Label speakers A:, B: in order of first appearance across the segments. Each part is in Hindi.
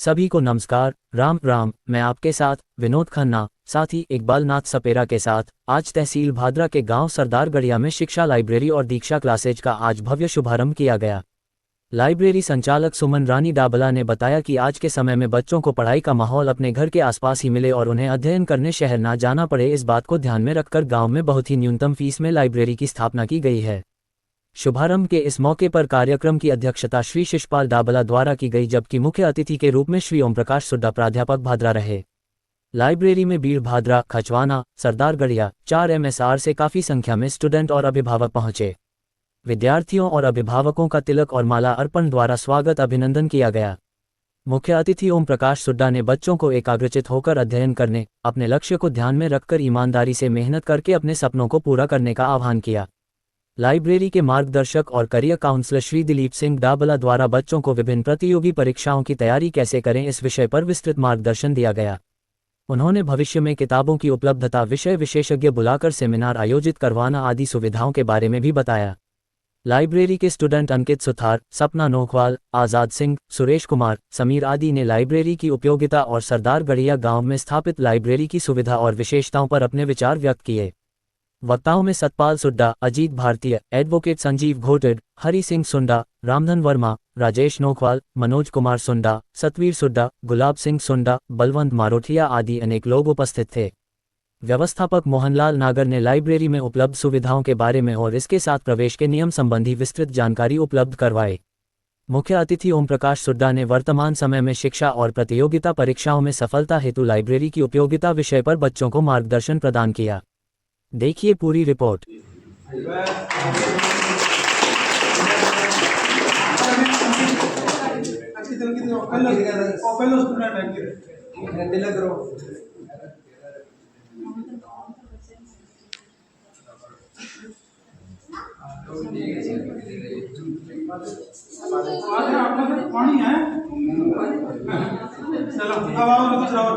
A: सभी को नमस्कार, राम राम। मैं आपके साथ विनोद खन्ना, साथ ही इकबाल नाथ सपेरा के साथ आज तहसील भादरा के गांव सरदारगढ़िया में शिक्षा लाइब्रेरी और दीक्षा क्लासेज का आज भव्य शुभारंभ किया गया। लाइब्रेरी संचालक सुमन रानी डाबला ने बताया कि आज के समय में बच्चों को पढ़ाई का माहौल अपने घर के आसपास ही मिले और उन्हें अध्ययन करने शहर ना जाना पड़े, इस बात को ध्यान में रखकर गांव में बहुत ही न्यूनतम फीस में लाइब्रेरी की स्थापना की गई है। शुभारंभ के इस मौके पर कार्यक्रम की अध्यक्षता श्री शिषपाल डाबला द्वारा की गई, जबकि मुख्य अतिथि के रूप में श्री ओम प्रकाश सुड्डा प्राध्यापक भादरा रहे। लाइब्रेरी में बीड़ भादरा, खचवाना, सरदारगढ़िया 4 MSR से काफ़ी संख्या में स्टूडेंट और अभिभावक पहुंचे। विद्यार्थियों और अभिभावकों का तिलक और माला अर्पण द्वारा स्वागत अभिनंदन किया गया। मुख्य अतिथि ओम प्रकाश सुड्डा ने बच्चों को एकाग्रचित होकर अध्ययन करने, अपने लक्ष्य को ध्यान में रखकर ईमानदारी से मेहनत करके अपने सपनों को पूरा करने का आह्वान किया। लाइब्रेरी के मार्गदर्शक और करियर काउंसलर श्री दिलीप सिंह डाबला द्वारा बच्चों को विभिन्न प्रतियोगी परीक्षाओं की तैयारी कैसे करें इस विषय पर विस्तृत मार्गदर्शन दिया गया। उन्होंने भविष्य में किताबों की उपलब्धता, विषय विशेषज्ञ बुलाकर सेमिनार आयोजित करवाना आदि सुविधाओं के बारे में भी बताया। लाइब्रेरी के स्टूडेंट अंकित सुथार, सपना नोखवाल, आज़ाद सिंह, सुरेश कुमार, समीर आदि ने लाइब्रेरी की उपयोगिता और सरदारगढ़िया गांव में स्थापित लाइब्रेरी की सुविधा और विशेषताओं पर अपने विचार व्यक्त किए। वक्ताओं में सतपाल सुड्डा, अजीत भारतीय, एडवोकेट संजीव घोटड, हरि सिंह सुंडा, रामधन वर्मा, राजेश नोखवाल, मनोज कुमार सुंडा, सतवीर सुड्डा, गुलाब सिंह सुंडा, बलवंत मारोठिया आदि अनेक लोग उपस्थित थे। व्यवस्थापक मोहनलाल नागर ने लाइब्रेरी में उपलब्ध सुविधाओं के बारे में और इसके साथ प्रवेश के नियम संबंधी विस्तृत जानकारी उपलब्ध करवाई। मुख्य अतिथि ओम प्रकाश सुड्डा ने वर्तमान समय में शिक्षा और प्रतियोगिता परीक्षाओं में सफलता हेतु लाइब्रेरी की उपयोगिता विषय पर बच्चों को मार्गदर्शन प्रदान किया। देखिए पूरी रिपोर्ट।
B: पानी है, चलो अब आओ कुछ और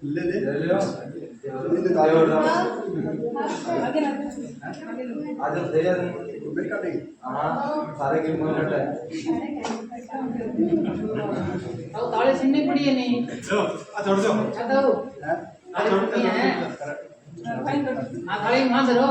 B: ले ले आज दे यार बेटा दे। हां सारे गेम में लटा है।
C: अब ताले सिन्नी पड़ी है नहीं।
B: लो आ छोड़ दो।
C: हटाओ।
B: आ छोड़ दो है।
C: आ थाली वहां से रो।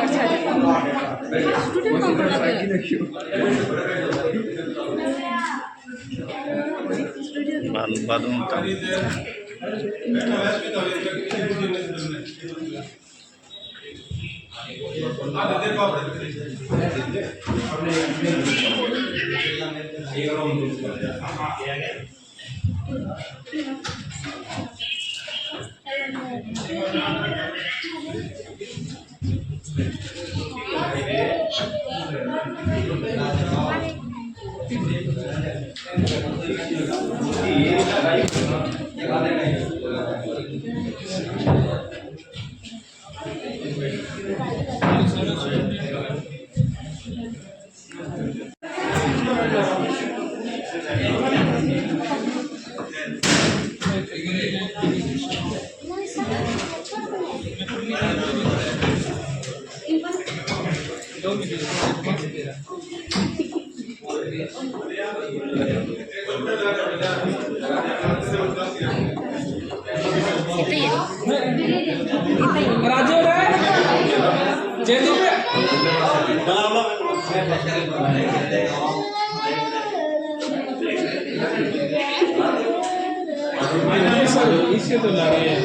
B: अच्छा
D: बाद में
E: राजू रे जयदीप इसे तो ला रही है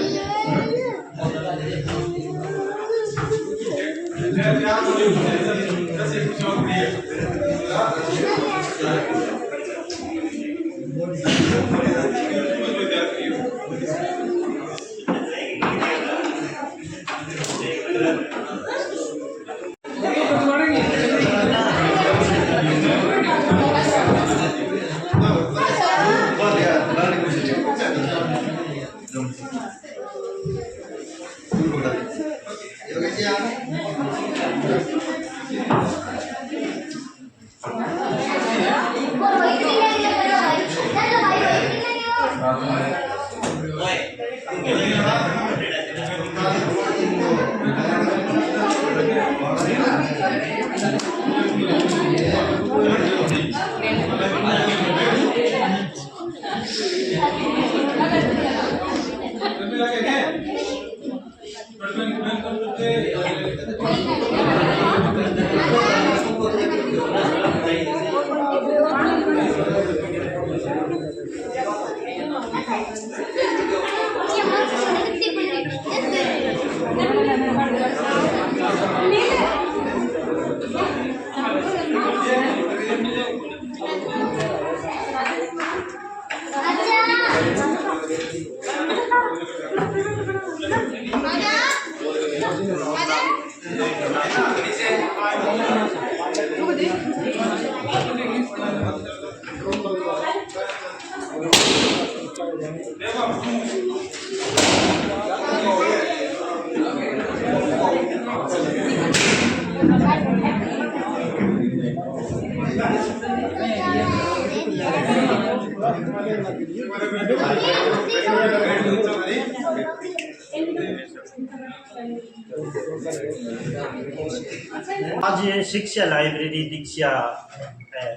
F: आज शिक्षा लाइब्रेरी दीक्षा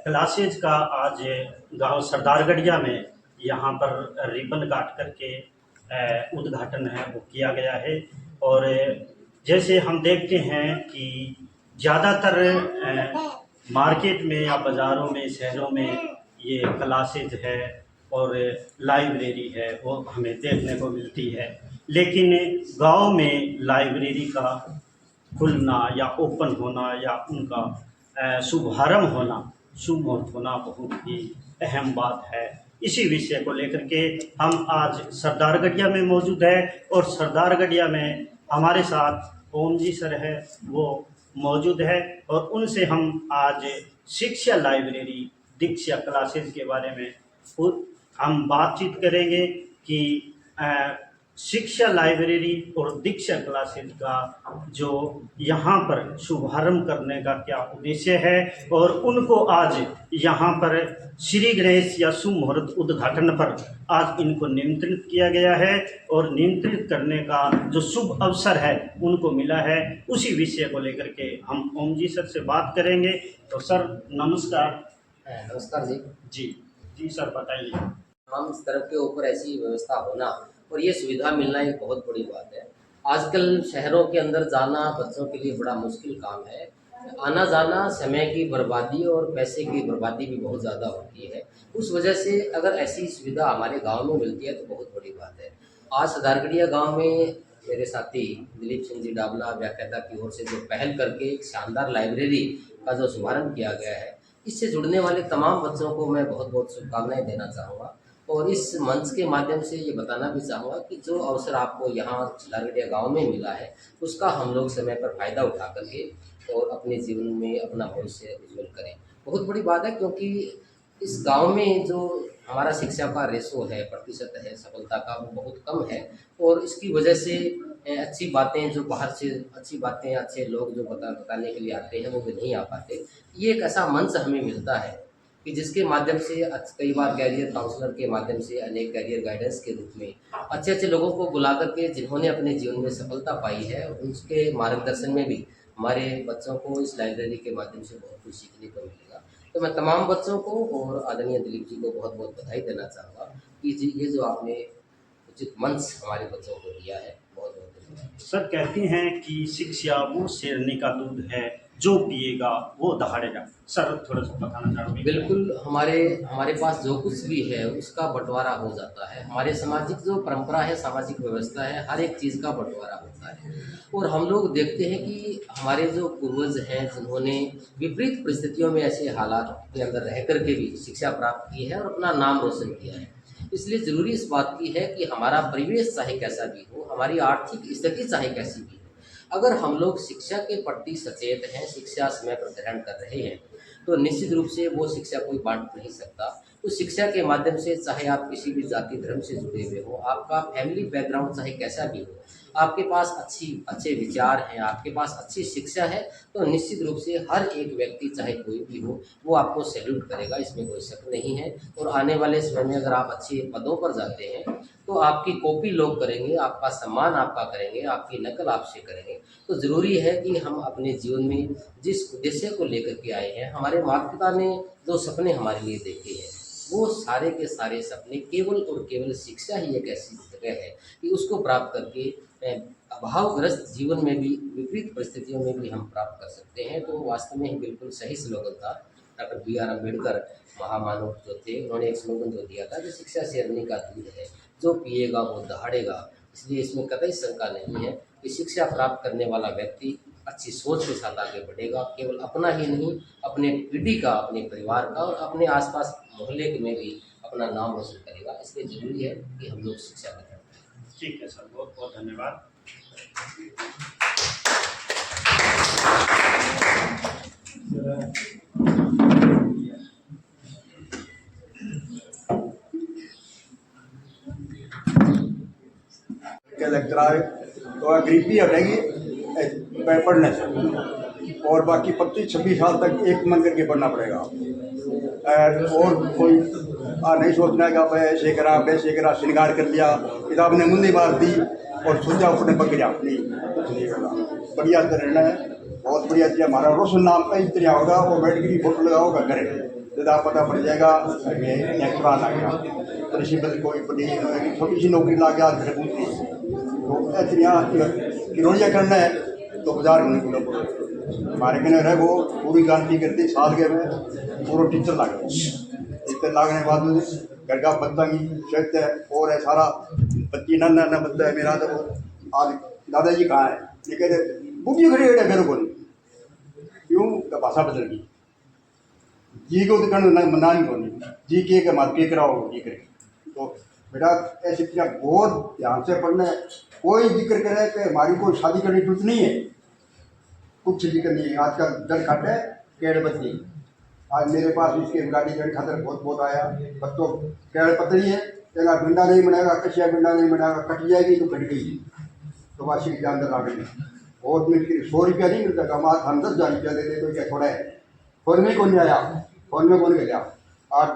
F: क्लासेज का आज गांव सरदारगढ़िया में यहाँ पर रिबन काट करके उद्घाटन है वो किया गया है। और जैसे हम देखते हैं कि ज़्यादातर मार्केट में या बाज़ारों में शहरों में ये क्लासेज है और लाइब्रेरी है वो हमें देखने को मिलती है, लेकिन गांव में लाइब्रेरी का खुलना या ओपन होना या उनका शुभारंभ होना, शुभ होना बहुत ही अहम बात है। इसी विषय को लेकर के हम आज सरदारगढ़िया में मौजूद है और सरदारगढ़िया में हमारे साथ ओम जी सर है वो मौजूद है और उनसे हम आज शिक्षा लाइब्रेरी दीक्षा क्लासेज के बारे में हम बातचीत करेंगे कि शिक्षा लाइब्रेरी और दीक्षा क्लासेज का जो यहाँ पर शुभारंभ करने का क्या उद्देश्य है और उनको आज यहाँ पर श्री गणेश या शुभ मुहूर्त उद्घाटन पर आज इनको निमंत्रित किया गया है और निमंत्रित करने का जो शुभ अवसर है उनको मिला है। उसी विषय को लेकर के हम ओम जी सर से बात करेंगे। तो सर नमस्कार।
G: नमस्कार जी।
F: जी जी सर बताइए।
G: हम सड़क के ऊपर ऐसी व्यवस्था होना और ये सुविधा मिलना एक बहुत बड़ी बात है। आजकल शहरों के अंदर जाना बच्चों के लिए बड़ा मुश्किल काम है आना जाना, समय की बर्बादी और पैसे की बर्बादी भी बहुत ज़्यादा होती है। उस वजह से अगर ऐसी सुविधा हमारे गांव में मिलती है तो बहुत बड़ी बात है। आज सरदारगढ़िया गांव में मेरे साथी दिलीप सिंह जी डाबला व्याख्याता की ओर से जो पहल करके एक शानदार लाइब्रेरी का जो शुभारंभ किया गया है, इससे जुड़ने वाले तमाम बच्चों को मैं बहुत बहुत शुभकामनाएं देना चाहूँगा। और इस मंच के माध्यम से ये बताना भी चाहूँगा कि जो अवसर आपको यहाँ सरदारगढ़िया गाँव में मिला है, उसका हम लोग समय पर फ़ायदा उठा करके और अपने जीवन में अपना भविष्य उज्जवल करें। बहुत बड़ी बात है, क्योंकि इस गांव में जो हमारा शिक्षा का रेशो है, प्रतिशत है सफलता का, वो बहुत कम है। और इसकी वजह से अच्छी बातें जो बाहर से अच्छी बातें अच्छे लोग जो बताने के लिए आते हैं वो भी नहीं आ पाते। ये एक ऐसा मंच हमें मिलता है कि जिसके माध्यम से कई बार कैरियर काउंसलर के माध्यम से अनेक कैरियर गाइडेंस के रूप में अच्छे अच्छे लोगों को बुला करके जिन्होंने अपने जीवन में सफलता पाई है, उनके मार्गदर्शन में भी हमारे बच्चों को इस लाइब्रेरी के माध्यम से बहुत कुछ सीखने को मिलेगा। तो मैं तमाम बच्चों को और आदरणीय दिलीप जी को बहुत बहुत बधाई देना चाहूँगा कि जी ये जो आपने उचित मंच हमारे बच्चों को दिया है, बहुत बहुत धन्यवाद।
F: सर कहते हैं कि शिक्षा वो शेरनी का दूध है, जो पिएगा वो दहाड़ेगा। सर थोड़ा सा बताना चाहोगे?
G: बिल्कुल, हमारे हमारे पास जो कुछ भी है उसका बंटवारा हो जाता है। हमारे सामाजिक जो परंपरा है, सामाजिक व्यवस्था है, हर एक चीज़ का बंटवारा होता है। और हम लोग देखते हैं कि हमारे जो पूर्वज हैं जिन्होंने विपरीत परिस्थितियों में ऐसे हालात के अंदर रह कर के भी शिक्षा प्राप्त की है और अपना नाम रोशन किया है। इसलिए ज़रूरी इस बात की है कि हमारा परिवेश चाहे कैसा भी हो, हमारी आर्थिक स्थिति चाहे कैसी भी हो, अगर हम लोग शिक्षा के प्रति सचेत हैं, शिक्षा समय पर ग्रहण कर रहे हैं, तो निश्चित रूप से वो शिक्षा कोई बांट नहीं सकता। उस शिक्षा के माध्यम से चाहे आप किसी भी जाति धर्म से जुड़े हुए हो, आपका फैमिली बैकग्राउंड चाहे कैसा भी हो, आपके पास अच्छे विचार हैं, आपके पास अच्छी शिक्षा है, तो निश्चित रूप से हर एक व्यक्ति चाहे कोई भी हो वो आपको सैल्यूट करेगा, इसमें कोई शक नहीं है। और आने वाले समय में अगर आप अच्छे पदों पर जाते हैं तो आपकी कॉपी लोग करेंगे, आपका सम्मान आपका करेंगे, आपकी नकल आपसे करेंगे। तो ज़रूरी है कि हम अपने जीवन में जिस उद्देश्य को लेकर के आए हैं, हमारे माता पिता ने जो सपने हमारे लिए देखे हैं, वो सारे के सारे सपने केवल और केवल शिक्षा ही एक ऐसी जगह है कि उसको प्राप्त करके अभावग्रस्त जीवन में भी, विपरीत परिस्थितियों में भी हम प्राप्त कर सकते हैं। तो वास्तव में ही बिल्कुल सही स्लोगन था। डॉक्टर बी आर अम्बेडकर महामानव जो थे, उन्होंने एक स्लोगन जो दिया था कि शिक्षा शेरनी का दूध है, जो पिएगा वो दहाड़ेगा। इसलिए इसमें कतई शंका नहीं है कि शिक्षा प्राप्त करने वाला व्यक्ति अच्छी सोच के साथ आगे बढ़ेगा, केवल अपना ही नहीं, अपने पीढ़ी का, अपने परिवार का और अपने आसपास मोहल्ले में भी अपना नाम रोशन करेगा। इसलिए ज़रूरी है कि हम लोग शिक्षा ग्रहण करें।
F: ठीक है सर, बहुत बहुत धन्यवाद।
B: क्या लगता है तो गरीबी हटेगी पढ़ने से, और बाकी 25-26 साल तक एक मन करके पढ़ना पड़ेगा। और कोई नहीं सोचना है कि आप ऐसे करा वैसे करा, श्रृंगार कर लिया, किताब ने मुंदी मार दी और सोचा अपने पकड़ा, नहीं कुछ नहीं होगा। बढ़िया से रहना है, बहुत बढ़िया चीज़। हमारा रोशन नाम इस तरह होगा, वो बैठ के फोटो लगा होगा घर, तो आप पता पड़ जाएगा पुराना आ गया। प्रिंसिपल कोई बड़ी छोटी सी नौकरी ला गया घर पूछती, तो ऐसे यहाँ किरोड़िया करना है तो बाजार में निकलो। हमारे कहने रहे वो पूरी गारंटी करती, साल के में पूरा टीचर लागे, टीचर लागने के बाद घर का बच्चा की शर्त है और है सारा बच्ची नन्ना बच्चा है मेरा। तो आज दादाजी कहाँ है, ये कहते बुढ़ी खड़ी है मेरे को, क्यों तो भाषा बदल गई। जी को तो मना नहीं होनी, जी के मात के कराओ जी करे। तो बेटा ऐसी चीज़ बहुत ध्यान से पढ़ना है। कोई जिक्र करे कि हमारी कोई शादी करनी जरूरत नहीं है, कुछ जिक्र नहीं है। आजकल दर खट है केड़ बत्ती। आज मेरे पास इसके गाड़ी के खातर बहुत बहुत आया, बच्चों केड़ पतली है, तेरा बिंडा नहीं बनेगा, कचिया बिंडा नहीं बनेगा, कट जाएगी तो कट गई, तो वाशी के अंदर आ गई। और मिलती 100 रुपया नहीं मिलता, कमाल हम 10,000 रुपया देते तो क्या थोड़ा है। फोन में कौन आया, फोन में कौन गया। आज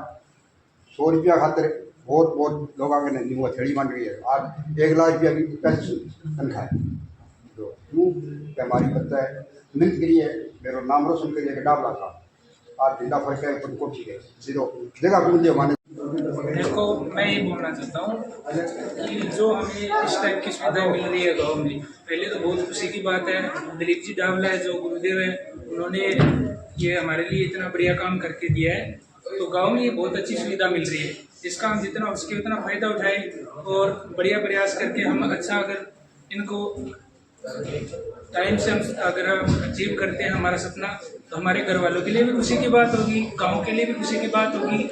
B: 100 रुपया खातर बहुत बहुत लोग आगे नहीं, वो छड़ी बन रही है। आज 1 लाख रुपया की तनख्वाह है। तो क्यों कि हमारी बच्चा है मिलत करी है, मेरा नाम रोशन करिए डाबला था। आज जिंदा फर्क है उनको ठीक है सीधो जगह पूछ दिया माने।
E: देखो मैं ये बोलना चाहता हूँ कि जो हमें इस टाइप की सुविधा मिल रही है गाँव में, पहले तो बहुत खुशी की बात है। दिलीप जी डाबला है जो गुरुदेव है, उन्होंने ये हमारे लिए इतना बढ़िया काम करके दिया है। तो गांव में ये बहुत अच्छी सुविधा मिल रही है, इसका हम जितना हो सके उतना फ़ायदा उठाएं और बढ़िया प्रयास करके हम अच्छा अगर इनको टाइम से हम अगर हम अचीव करते हैं हमारा सपना, तो हमारे घर वालों के लिए भी खुशी की बात होगी, गांव के लिए भी खुशी की बात होगी,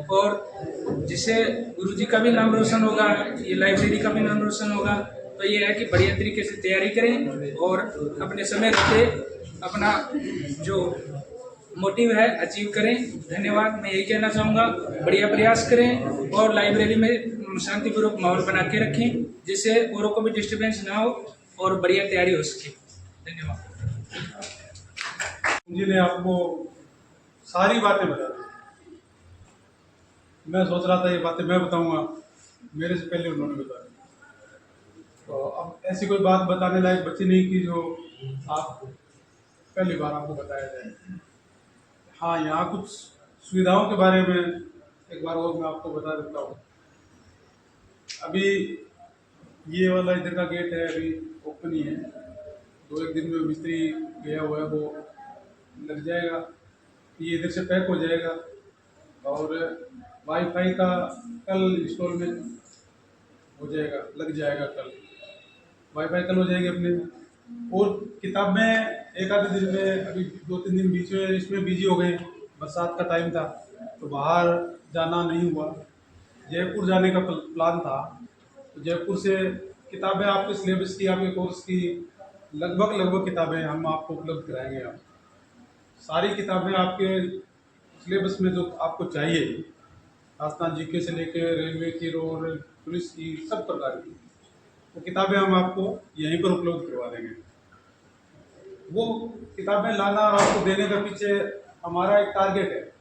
E: और जिससे गुरुजी का भी नाम रोशन होगा, ये लाइब्रेरी का भी नाम रोशन होगा। तो ये है कि बढ़िया तरीके से तैयारी करें और अपने समय रहते अपना जो मोटिव है अचीव करें। धन्यवाद। मैं यही कहना चाहूँगा, बढ़िया प्रयास करें और लाइब्रेरी में शांतिपूर्वक माहौल बना के रखें, जिससे औरों को भी डिस्टर्बेंस ना हो और बढ़िया तैयारी हो सके। धन्यवाद।
D: जी ने आपको सारी बातें बता दी। मैं सोच रहा था ये बातें मैं बताऊंगा, मेरे से पहले उन्होंने बता दी। तो अब ऐसी कोई बात बताने लायक बची नहीं कि जो आप पहली बार आपको बताया जाए। हाँ, यहाँ कुछ सुविधाओं के बारे में एक बार और मैं आपको बता देता हूँ। अभी ये वाला इधर का गेट है, अभी ओपन ही है। 2-1 दिन में मिस्त्री गया हुआ है, वो लग जाएगा, ये इधर से पैक हो जाएगा। और वाईफाई का कल इंस्टॉलमेंट हो जाएगा, लग जाएगा कल, वाईफाई कल हो जाएगी अपने। और किताबें एक आधे दिन में, अभी 2-3 दिन बीच में इसमें बिजी हो गए, बरसात का टाइम था तो बाहर जाना नहीं हुआ। जयपुर जाने का प्लान था, तो जयपुर से किताबें आपके सिलेबस की, आपके कोर्स की लगभग किताबें हम आपको उपलब्ध कराएंगे। आप सारी किताबें आपके सिलेबस में जो आपको चाहिए, राजस्थान जीके से लेकर रेलवे की और पुलिस की, सब प्रकार की वो किताबें हम आपको यहीं पर उपलब्ध करवा देंगे। वो किताबें लाना और आपको देने के पीछे हमारा एक टारगेट है।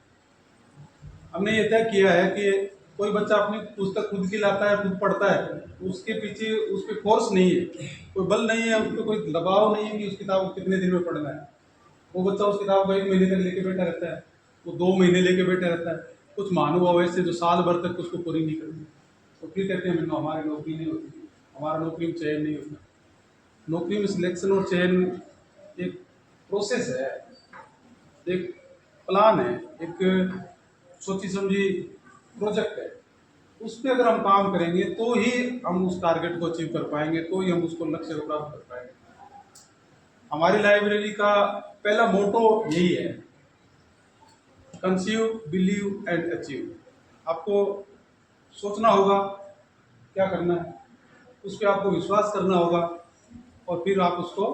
D: हमने ये तय किया है कि कोई बच्चा अपनी पुस्तक खुद की लाता है, खुद पढ़ता है, उसके पीछे उस पर फोर्स नहीं है, कोई बल नहीं है, उस पर कोई दबाव नहीं है कि उस किताब को कितने दिन में पढ़ना है। वो बच्चा उस किताब को 1 महीने तक लेके बैठा रहता है, वो 2 महीने लेके बैठा रहता है। कुछ महानुभाव ऐसे जो साल भर तक उसको पूरी नहीं करते, तो फिर कहते हैं हमारी नौकरी नहीं होती, हमारा नौकरी में चयन नहीं होता। नौकरी में सिलेक्शन और चयन एक प्रोसेस है, एक प्लान है, एक सोची समझी प्रोजेक्ट है। उस पर अगर हम काम करेंगे तो ही हम उस टारगेट को अचीव कर पाएंगे, तो ही हम उसको लक्ष्य को प्राप्त कर पाएंगे। हमारी लाइब्रेरी का पहला मोटो यही है, कंसीव, बिलीव एंड अचीव। आपको सोचना होगा क्या करना है, उस पर आपको विश्वास करना होगा, और फिर आप उसको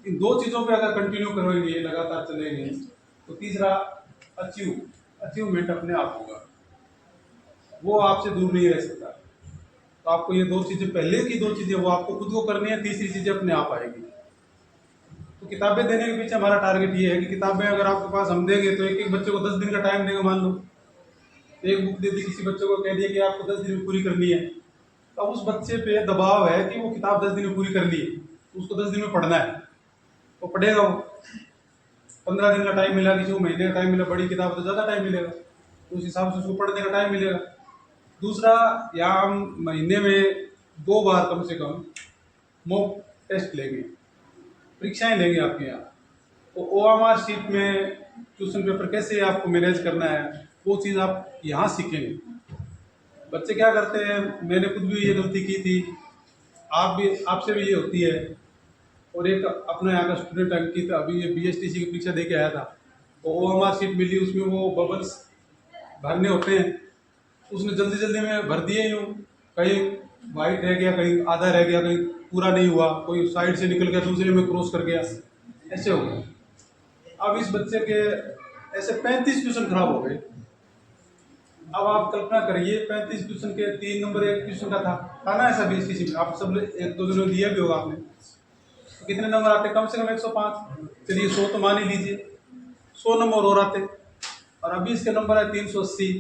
D: इन 2 चीज़ों पे अगर कंटिन्यू करोगे, लगातार चलेंगे, तो तीसरा अचीवमेंट अपने आप होगा, वो आपसे दूर नहीं रह सकता। तो आपको ये 2 चीज़ें, पहले की 2 चीज़ें वो आपको खुद को करनी है, तीसरी चीज़ें अपने आप आएगी। तो किताबें देने के पीछे हमारा टारगेट ये है कि किताबें अगर आपके पास हम देंगे तो एक बच्चे को 10 दिन का टाइम देंगे। मान लो एक बुक दे दी, किसी बच्चे को कह दिया कि आपको 10 दिन में पूरी करनी है, तो उस बच्चे पे दबाव है कि वो किताब 10 दिन में पूरी करनी है, उसको 10 दिन में पढ़ना है, तो पढ़ेगा वो। 15 दिन का टाइम मिला, किसी को महीने का टाइम मिला, बड़ी किताब तो ज़्यादा टाइम मिलेगा, तो उस हिसाब से उसको पढ़ने का टाइम मिलेगा। दूसरा, यहाँ हम महीने में 2 बार कम से कम मॉक टेस्ट लेंगे, परीक्षाएं लेंगे आपके यहाँ। तो OMR शीट में क्वेश्चन पेपर कैसे आपको मैनेज करना है, वो चीज़ आप यहाँ सीखेंगे। बच्चे क्या करते हैं, मैंने खुद भी ये गलती की थी, आपसे भी ये होती है। और एक अपने यहाँ का स्टूडेंट अंकित अभी ये BSTC की परीक्षा दे के आया था, तो OMR शीट मिली, उसमें वो बबल्स भरने होते हैं, उसने जल्दी में भर दिए यूँ, कहीं वाइट रह गया, कहीं आधा रह गया, कहीं पूरा नहीं हुआ, कोई साइड से निकल गया, दूसरे में क्रॉस कर गया, ऐसे हो गया। अब इस बच्चे के ऐसे 35 क्वेश्चन खराब हो गए। अब आप कल्पना करिए, 35 क्वेश्चन के 3 नंबर एक क्वेश्चन का था ना, ऐसा BSTC में आप सब 1-2 दिनों दिया भी होगा आपने, तो कितने नंबर आते? कम से कम 105। चलिए 100 तो मान ही लीजिए, 100 नंबर और आते। और अभी इसके नंबर है 380,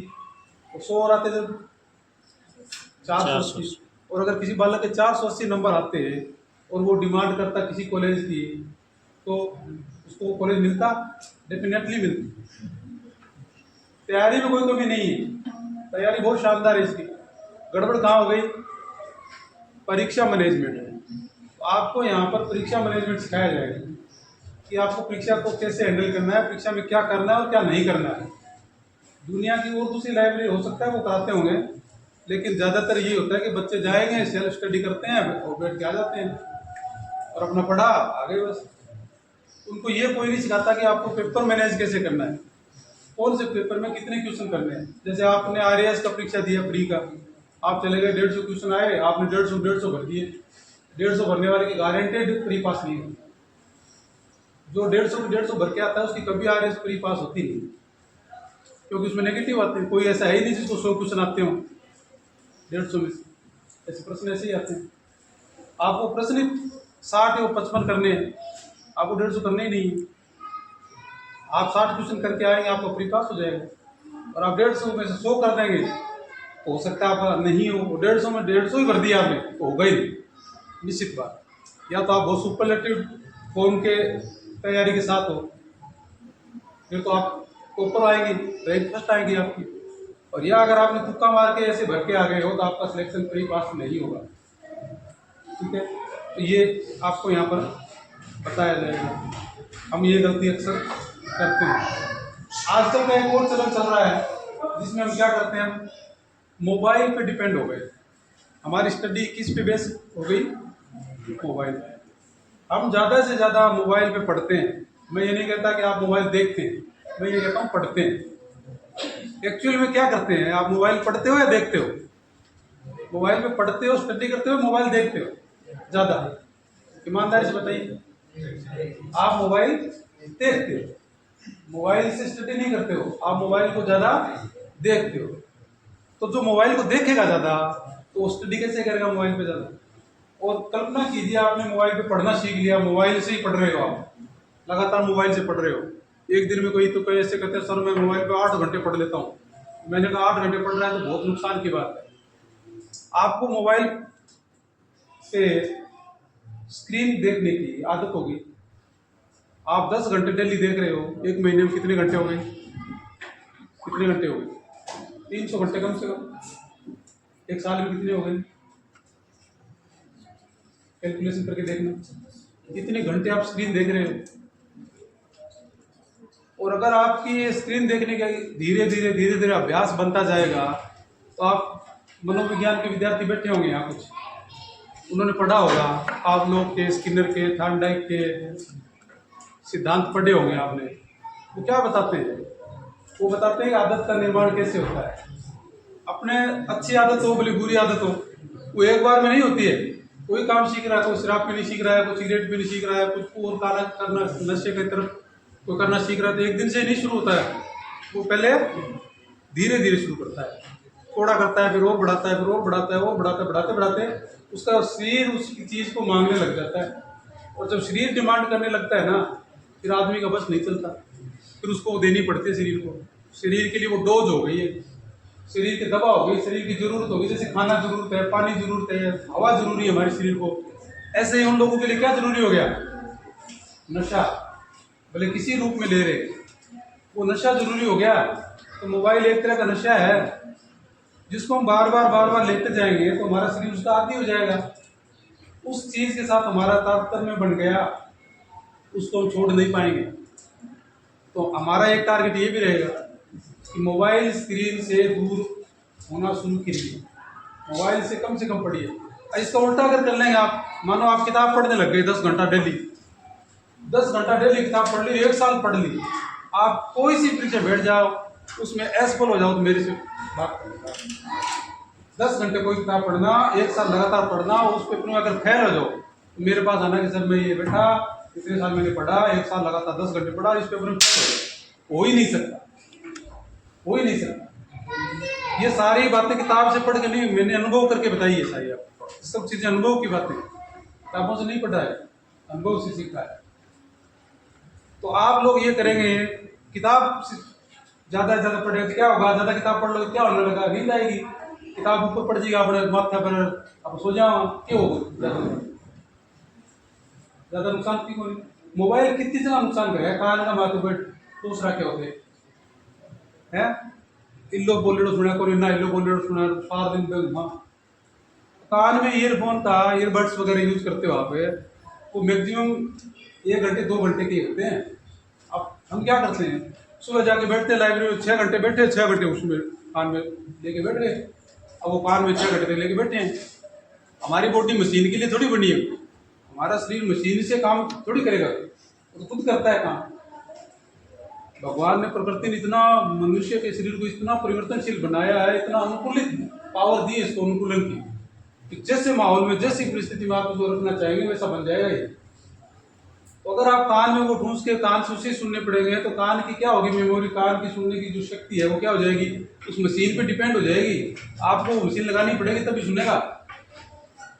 D: तो 100 और आते जब 480। और अगर किसी बालक के 480 नंबर आते हैं और वो डिमांड करता किसी कॉलेज की, तो उसको कॉलेज मिलता? डेफिनेटली मिलती। तैयारी में कोई कमी नहीं है, तैयारी बहुत शानदार है इसकी। गड़बड़ कहाँ हो गई? परीक्षा मैनेजमेंट है। तो आपको यहाँ पर परीक्षा मैनेजमेंट सिखाया जाएगा। कि आपको परीक्षा को कैसे हैंडल करना है, परीक्षा में क्या करना है और क्या नहीं करना है। दुनिया की और दूसरी लाइब्रेरी हो सकता है वो कराते होंगे, लेकिन ज़्यादातर ये होता है कि बच्चे जाएंगे, सेल्फ स्टडी करते हैं और बैठ के आ जाते हैं और अपना पढ़ा आ गए बस। उनको ये कोई नहीं सिखाता कि आपको पेपर मैनेज कैसे करना है, कौन से पेपर में कितने क्वेश्चन करने हैं। जैसे आपने RAS का परीक्षा दिया प्री का, आप चले गए 150 क्वेश्चन आए, आपने 150 भर दिए। 150 भरने वाले की गारंटेड प्री पास नहीं है। जो 150 भर के आता है उसकी कभी RAS प्री पास होती नहीं, क्योंकि उसमें नेगेटिव आते हैं। कोई ऐसा है ही नहीं जिसको 100 क्वेश्चन आते हो 150 में, ऐसे प्रश्न ऐसे ही आते हैं। आपको प्रश्न 60 या 55 करने हैं, आपको 150 करने ही नहीं है। आप 60 क्वेश्चन करके आएंगे, आपका प्री पास हो जाएगा। और आप 150 में से 100 कर देंगे, हो सकता है आप नहीं हो। 150 में 150 ही भर दिया आपने तो होगा ही नहीं, निश्चित बात। या तो आप बहुत सुपरलेटिव फॉर्म के तैयारी के साथ हो, फिर तो आप ऊपर आएंगे, रैंक फर्स्ट आएंगी आपकी। और या अगर आपने तुक्का मार के ऐसे भर के आ गए हो तो आपका सिलेक्शन प्री पास नहीं होगा। ठीक है, तो ये आपको यहाँ पर बताया जाएगा। हम ये गलती अक्सर करते हैं। आजकल का एक और चलन चल रहा है जिसमें हम क्या करते हैं, हम मोबाइल पे डिपेंड हो गए। हमारी स्टडी किस पे बेस हो गई, मोबाइल पे। हम ज़्यादा से ज़्यादा मोबाइल पे पढ़ते हैं। मैं ये नहीं कहता कि आप मोबाइल देखते हैं, मैं ये कहता हूँ पढ़ते हैं। एक्चुअल में क्या करते हैं, आप मोबाइल पढ़ते हो या देखते हो? मोबाइल पे पढ़ते हो, स्टडी करते हो, मोबाइल देखते हो ज़्यादा? ईमानदारी से बताइए। आप मोबाइल देखते हो, मोबाइल से स्टडी नहीं करते हो, आप मोबाइल को ज़्यादा देखते हो। तो जो मोबाइल को देखेगा ज़्यादा तो वो स्टडी कैसे करेगा मोबाइल पे ज़्यादा? और कल्पना कीजिए आपने मोबाइल पे पढ़ना सीख लिया, मोबाइल से ही पढ़ रहे हो, आप लगातार मोबाइल से पढ़ रहे हो। एक दिन में कोई ऐसे कहते हैं सर मैं मोबाइल पे 8 घंटे पढ़ लेता हूँ। मैंने कहा 8 घंटे पढ़ रहा है तो बहुत नुकसान की बात है। आपको मोबाइल पे स्क्रीन देखने की आदत होगी, आप 10 घंटे डेली देख रहे हो, एक महीने में कितने घंटे हो गए? कितने घंटे हो गए? 300 घंटे कम से कम। एक साल में कितने हो गए? कैलकुलेशन करके देखना कितने घंटे आप स्क्रीन देख रहे हो। और अगर आपकी स्क्रीन देखने का धीरे धीरे अभ्यास बनता जाएगा तो आप मनोविज्ञान के विद्यार्थी बैठे होंगे यहाँ कुछ, उन्होंने पढ़ा होगा, आप लोग के स्किनर के, थॉर्नडाइक के सिद्धांत पढ़े होंगे आपने। वो क्या बताते हैं? वो बताते हैं कि आदत का निर्माण कैसे होता है। अपने अच्छी आदत हो भले बुरी आदत हो, वो एक बार में नहीं होती है। कोई काम सीख रहा है, कोई शराब पीनी सीख रहा है, कोई सिगरेट पीनी सीख रहा है, कुछ और काला करना, नशे की तरफ कोई करना सीख रहा है, तो एक दिन से नहीं शुरू होता है। वो पहले धीरे धीरे शुरू करता है, थोड़ा करता है, फिर और बढ़ाता है, फिर और बढ़ाता है, और बढ़ाते बढ़ाते उसका शरीर उस चीज़ को मांगने लग जाता है। और जब शरीर डिमांड करने लगता है ना, फिर आदमी का बस नहीं चलता, फिर उसको वो देनी पड़ती है शरीर को। शरीर के लिए वो डोज हो गई है, शरीर की दवा हो गई, शरीर की जरूरत होगी। जैसे खाना जरूरत है, पानी जरूरत है, हवा जरूरी है हमारे शरीर को, ऐसे ही उन लोगों के लिए क्या जरूरी हो गया? नशा। भले किसी रूप में ले रहे, वो नशा जरूरी हो गया। तो मोबाइल एक तरह का नशा है जिसको हम बार बार लेते जाएंगे तो हमारा शरीर उसका आदी हो जाएगा। उस चीज़ के साथ हमारा तारतम्य बन गया, उसको हम छोड़ नहीं पाएंगे। तो हमारा एक टारगेट ये भी रहेगा कि मोबाइल स्क्रीन से दूर होना शुरू कीजिए, मोबाइल से कम पढ़िए। इसका उल्टा अगर कर लेंगे आप, मानो आप किताब पढ़ने लग गए 10 घंटा डेली, 10 घंटा डेली किताब पढ़ ली, 1 साल पढ़ ली, आप कोई सी परीक्षा बैठ जाओ उसमें एसफल हो जाओ तो मेरे से बात करना। 10 घंटे कोई किताब पढ़ना, 1 साल लगातार पढ़ना, उस पेपर में अगर फेल हो जाओ तो मेरे पास आना कि सर मैं ये बैठा इतने साल मैंने पढ़ा, 1 साल लगातार 10 घंटे पढ़ा, इस पेपर में हो ही नहीं सकता, हो ही नहीं सकता। ये सारी बातें किताब से पढ़ के नहीं, मैंने अनुभव करके बताई है सारी। आपको सब चीज़ें अनुभव की बातें, किताबों से नहीं पढ़ा है, अनुभव से सीखा है। तो आप लोग ये करेंगे, किताब ज़्यादा से ज़्यादा पढ़े तो क्या होगा? ज़्यादा किताब पढ़ लो क्या होने लगा? नींद आएगी, किताब ऊपर पड़ जाएगी अपने माथा पर, आप सो जाओ, क्या होगा? ज़्यादा नुकसान क्यों होगी? मोबाइल कितनी ज़्यादा नुकसान करेगा? कान का माथे पर दूसरा क्या होते हैं, इल्लो बोलेडो सुना को ना, इल्लो बोलेडो सुना सारा दिन पे। हाँ, कान में ईयरफोन का ईयरबड्स वगैरह यूज करते हो आप, वो मैक्सिमम 1 घंटे 2 घंटे के होते हैं। अब हम क्या करते हैं, सुबह जाके बैठते हैं लाइब्रेरी में, 6 घंटे बैठे, 6 घंटे उसमें कान में लेके बैठ गए। अब वो कान में 6 घंटे लेके बैठे हैं। हमारी बॉडी मशीन के लिए थोड़ी बनी है, हमारा शरीर मशीन से काम थोड़ी करेगा, वो तो खुद करता है काम। भगवान ने प्रकृति ने इतना मनुष्य के शरीर को इतना परिवर्तनशील बनाया है, इतना अनुकूलित पावर दी है इसको अनुकूलन की, कि जैसे माहौल में जैसी परिस्थिति में आप उसको रखना चाहेंगे वैसा बन जाएगा ये। तो अगर आप कान में वो ठूंस के कान से उसे सुनने पड़ेंगे तो कान की क्या होगी मेमोरी, कान की सुनने की जो शक्ति है वो क्या हो जाएगी, उस मशीन पे डिपेंड हो जाएगी। आपको मशीन लगानी पड़ेगी तभी सुनेगा।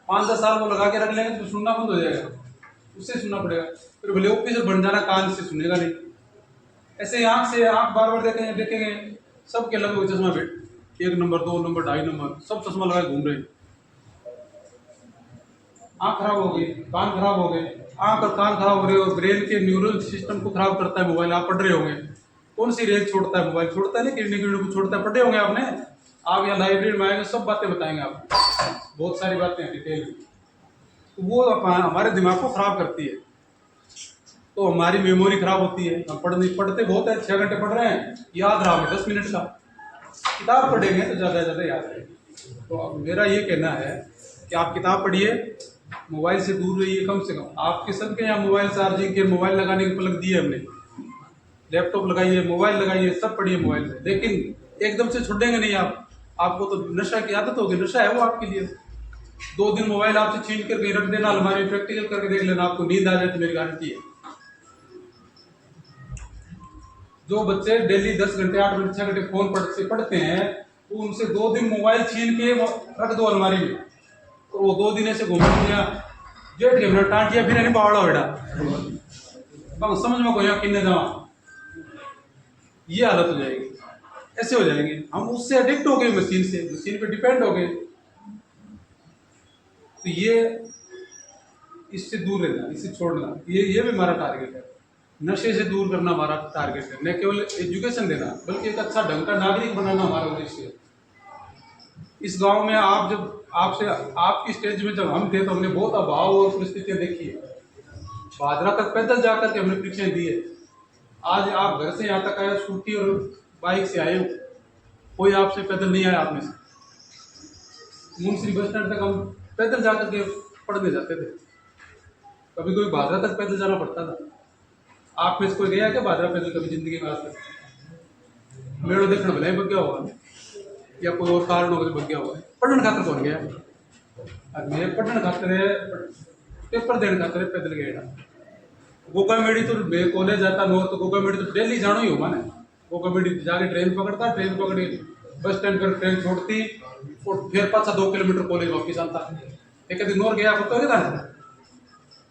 D: 5-10 साल वो लगा के रख लेंगे तो सुनना बंद हो जाएगा, उससे सुनना पड़ेगा। फिर भले ऑफिसर बन जाना, कान से सुनेगा नहीं। ऐसे आँख से आँख बार बार देखेंगे सबके लगे हुए चश्मा, 1 नंबर 2 नंबर 2.5 नंबर सब चश्मा लगा के घूम रहे हैं। आँख खराब हो गई, कान खराब हो गए, आँख और कान खराब हो रहे और ब्रेन के न्यूरल सिस्टम को खराब करता है मोबाइल। आप पढ़ रहे होंगे, कौन सी रेंज छोड़ता है मोबाइल, छोड़ता है नहीं, किडनी को छोड़ता है, पढ़े होंगे आपने। आप यहाँ लाइब्रेरी में आएंगे सब बातें बताएंगे आपको, बहुत सारी बातें हैं डिटेल में। तो वो हमारे दिमाग को खराब करती है, तो हमारी मेमोरी खराब होती है। हम पढ़ते बहुत है, 6 घंटे पढ़ रहे हैं, याद रहा हमें 10 मिनट का। किताब पढ़ेंगे तो ज़्यादा से ज़्यादा याद रहेगी। तो अब मेरा ये कहना है कि आप किताब पढ़िए, मोबाइल से दूर रहिए कम से कम। आपके सबके यहाँ मोबाइल चार्जिंग के, मोबाइल लगाने के प्लग दिए हमने, लैपटॉप लगाइए, मोबाइल लगाइए, सब पढ़िए मोबाइल से। लेकिन एकदम से छोड़ेंगे नहीं आप, आपको तो नशा की आदत होगी, नशा है वो आपके लिए। 2 दिन मोबाइल आपसे छीन कर कहीं रख देना, अलमारी में प्रैक्टिकल करके देख लेना, आपको नींद आ जाए तो मेरी गारंटी है। जो बच्चे डेली 10 घंटे 8 घंटे 6 घंटे फोन पढ़ते हैं, वो उनसे 2 दिन मोबाइल छीन के रख दो अलमारी में, और वो 2 दिन ऐसे घूम दिया, जेठ के मिनट टाँटिया फिर नहीं बावड़ा बेटा समझ में कोई किन्ने जाओ, ये हालत हो जाएगी, ऐसे हो जाएंगे हम। उससे एडिक्ट हो गए, मशीन पे डिपेंड हो गए। तो ये इससे दूर रहना, इससे छोड़ना, ये भी हमारा टारगेट है। नशे से दूर करना हमारा टारगेट है, न केवल एजुकेशन देना बल्कि एक अच्छा ढंग का नागरिक बनाना हमारा उद्देश्य है। इस गांव में आप जब आपकी स्टेज में जब हम थे तो हमने बहुत अभाव और परिस्थितियां देखी है। भादरा तक पैदल जाकर के हमने परीक्षाएं दी है। आज आप घर से यहाँ तक आए, स्कूटी और बाइक से आए हो, कोई आपसे पैदल नहीं आया। आप में से मुंशी बस स्टैंड तक हम पैदल जाकर के पढ़ने जाते थे, कभी कोई भादरा तक पैदल जाना पड़ता था। आप में से कोई गया क्या भादरा पैदल कभी जिंदगी में? आज तक मेड़ो देखने भले बग गया होगा या कोई और कारण होगा बग गया होगा। पढ़ने खातर कौन गया? मेरे पढ़ने खातर पेपर देने खातर पैदल गया। गोगा मेड़ी तो कॉलेज जाता नॉर्थ, तो गोगा मेड़ी तो डेली जाना ही होगा ना। गोगा मेड़ी जाके ट्रेन पकड़ता, ट्रेन पकड़ बस स्टैंड पर ट्रेन छोड़ती और फिर 5-2 किलोमीटर कॉलेज वापिस आता। एक दिन नोर गया तो क्या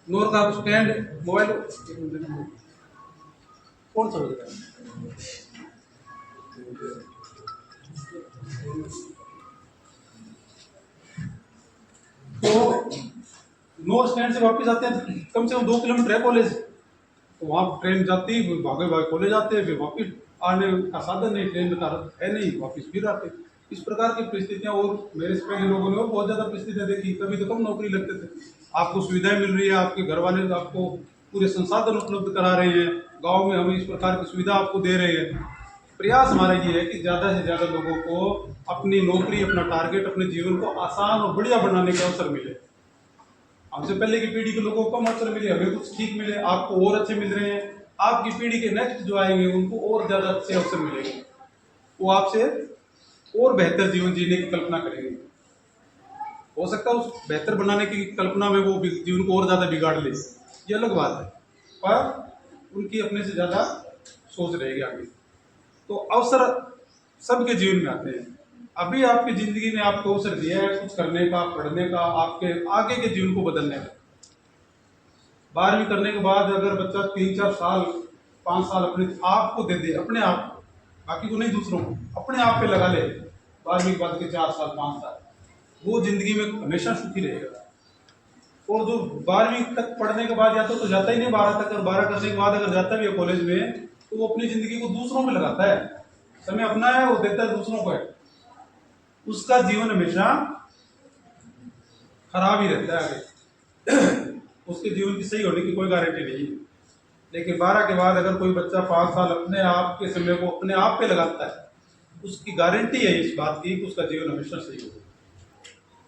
D: नोर का स्टैंड मोबाइल कौन सा होता है? तो नोर स्टैंड से वापस आते हैं, कम से कम 2 किलोमीटर है कॉलेज, तो वहाँ ट्रेन जाती, भागे भागे कॉलेज आते, फिर वापस आने का साधन नहीं, ट्रेन का है नहीं, वापस फिर आते। इस प्रकार की परिस्थितियाँ, और मेरे से पहले लोगों ने और बहुत ज़्यादा परिस्थितियाँ देखी। तभी तो कम नौकरी लगते थे। आपको सुविधाएं मिल रही है, आपके घर वाले आपको पूरे संसाधन उपलब्ध करा रहे हैं, गाँव में हम इस प्रकार की सुविधा आपको दे रहे हैं। प्रयास हमारा ये है कि ज़्यादा से ज़्यादा लोगों को अपनी नौकरी, अपना टारगेट, अपने जीवन को आसान और बढ़िया बनाने के अवसर मिले। हमसे पहले की पीढ़ी के लोगों को कम अवसर मिले, हमें कुछ ठीक मिले, आपको और अच्छे मिल रहे हैं। आपकी पीढ़ी के नेक्स्ट जो आएंगे उनको और ज़्यादा अच्छे अवसर मिलेंगे, वो आपसे और बेहतर जीवन जीने की कल्पना करेंगे। हो सकता है उस बेहतर बनाने की कल्पना में वो जीवन को और ज़्यादा बिगाड़ ले, ये अलग बात है, पर उनकी अपने से ज़्यादा सोच रहेगी आगे। तो अवसर सबके जीवन में आते हैं। अभी आपकी ज़िंदगी ने आपको अवसर दिया है कुछ करने का, पढ़ने का, आपके आगे के जीवन को बदलने का। 12वीं करने के बाद अगर बच्चा 3-4 साल 5 साल अपने आप को दे दे, अपने आप, बाकी को नहीं दूसरों को, अपने आप पे लगा ले 12वीं के बाद के 4 साल 5 साल, वो ज़िंदगी में हमेशा सुखी रहेगा। और जो 12वीं तक पढ़ने के बाद या तो जाता ही नहीं 12 तक, और 12 करने के बाद अगर जाता भी है कॉलेज में, तो वो अपनी ज़िंदगी को दूसरों में लगाता है। समय अपना है, वो देता है दूसरों को है, उसका जीवन हमेशा खराब ही रहता है आगे। उसके जीवन की सही होने की कोई गारंटी नहीं है। लेकिन 12 के बाद अगर कोई बच्चा 5 साल अपने आप के समय को अपने आप पे लगाता है, उसकी गारंटी है इस बात की कि उसका जीवन हमेशा सही होगा।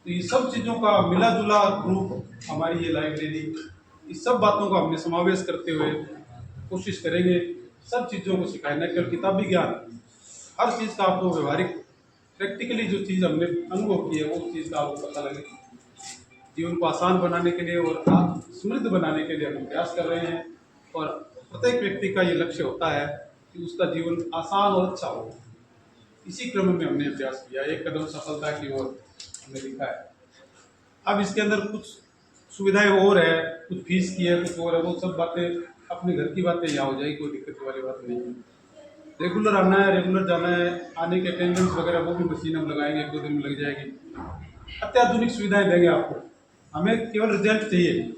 D: तो ये सब चीज़ों का मिला जुला रूप हमारी ये लाइब्रेरी, इस सब बातों का हमने समावेश करते हुए कोशिश करेंगे सब चीज़ों को सिखाना। केवल किताबी ज्ञान, हर चीज़ का आपको व्यवहारिक प्रैक्टिकली जो चीज़ हमने अनुभव की है वो चीज़ का आपको पता लगे। जीवन को आसान बनाने के लिए और समृद्ध बनाने के लिए हम प्रयास कर रहे हैं, और प्रत्येक व्यक्ति का ये लक्ष्य होता है कि उसका जीवन आसान और अच्छा हो। इसी क्रम में हमने प्रयास किया, एक कदम सफलता की ओर हमने लिखा है। अब इसके अंदर कुछ सुविधाएं और है, कुछ फीस की है, कुछ और है, वो सब बातें अपने घर की बातें यहाँ हो जाएगी, कोई दिक्कत वाली बात नहीं है। रेगुलर आना है, रेगुलर जाना है, आने के अटेंडेंस वगैरह वो भी मशीन हम लगाएंगे, 1-2 दिन में लग जाएगी। अत्याधुनिक सुविधाएं देंगे आपको, हमें केवल रिजल्ट चाहिए।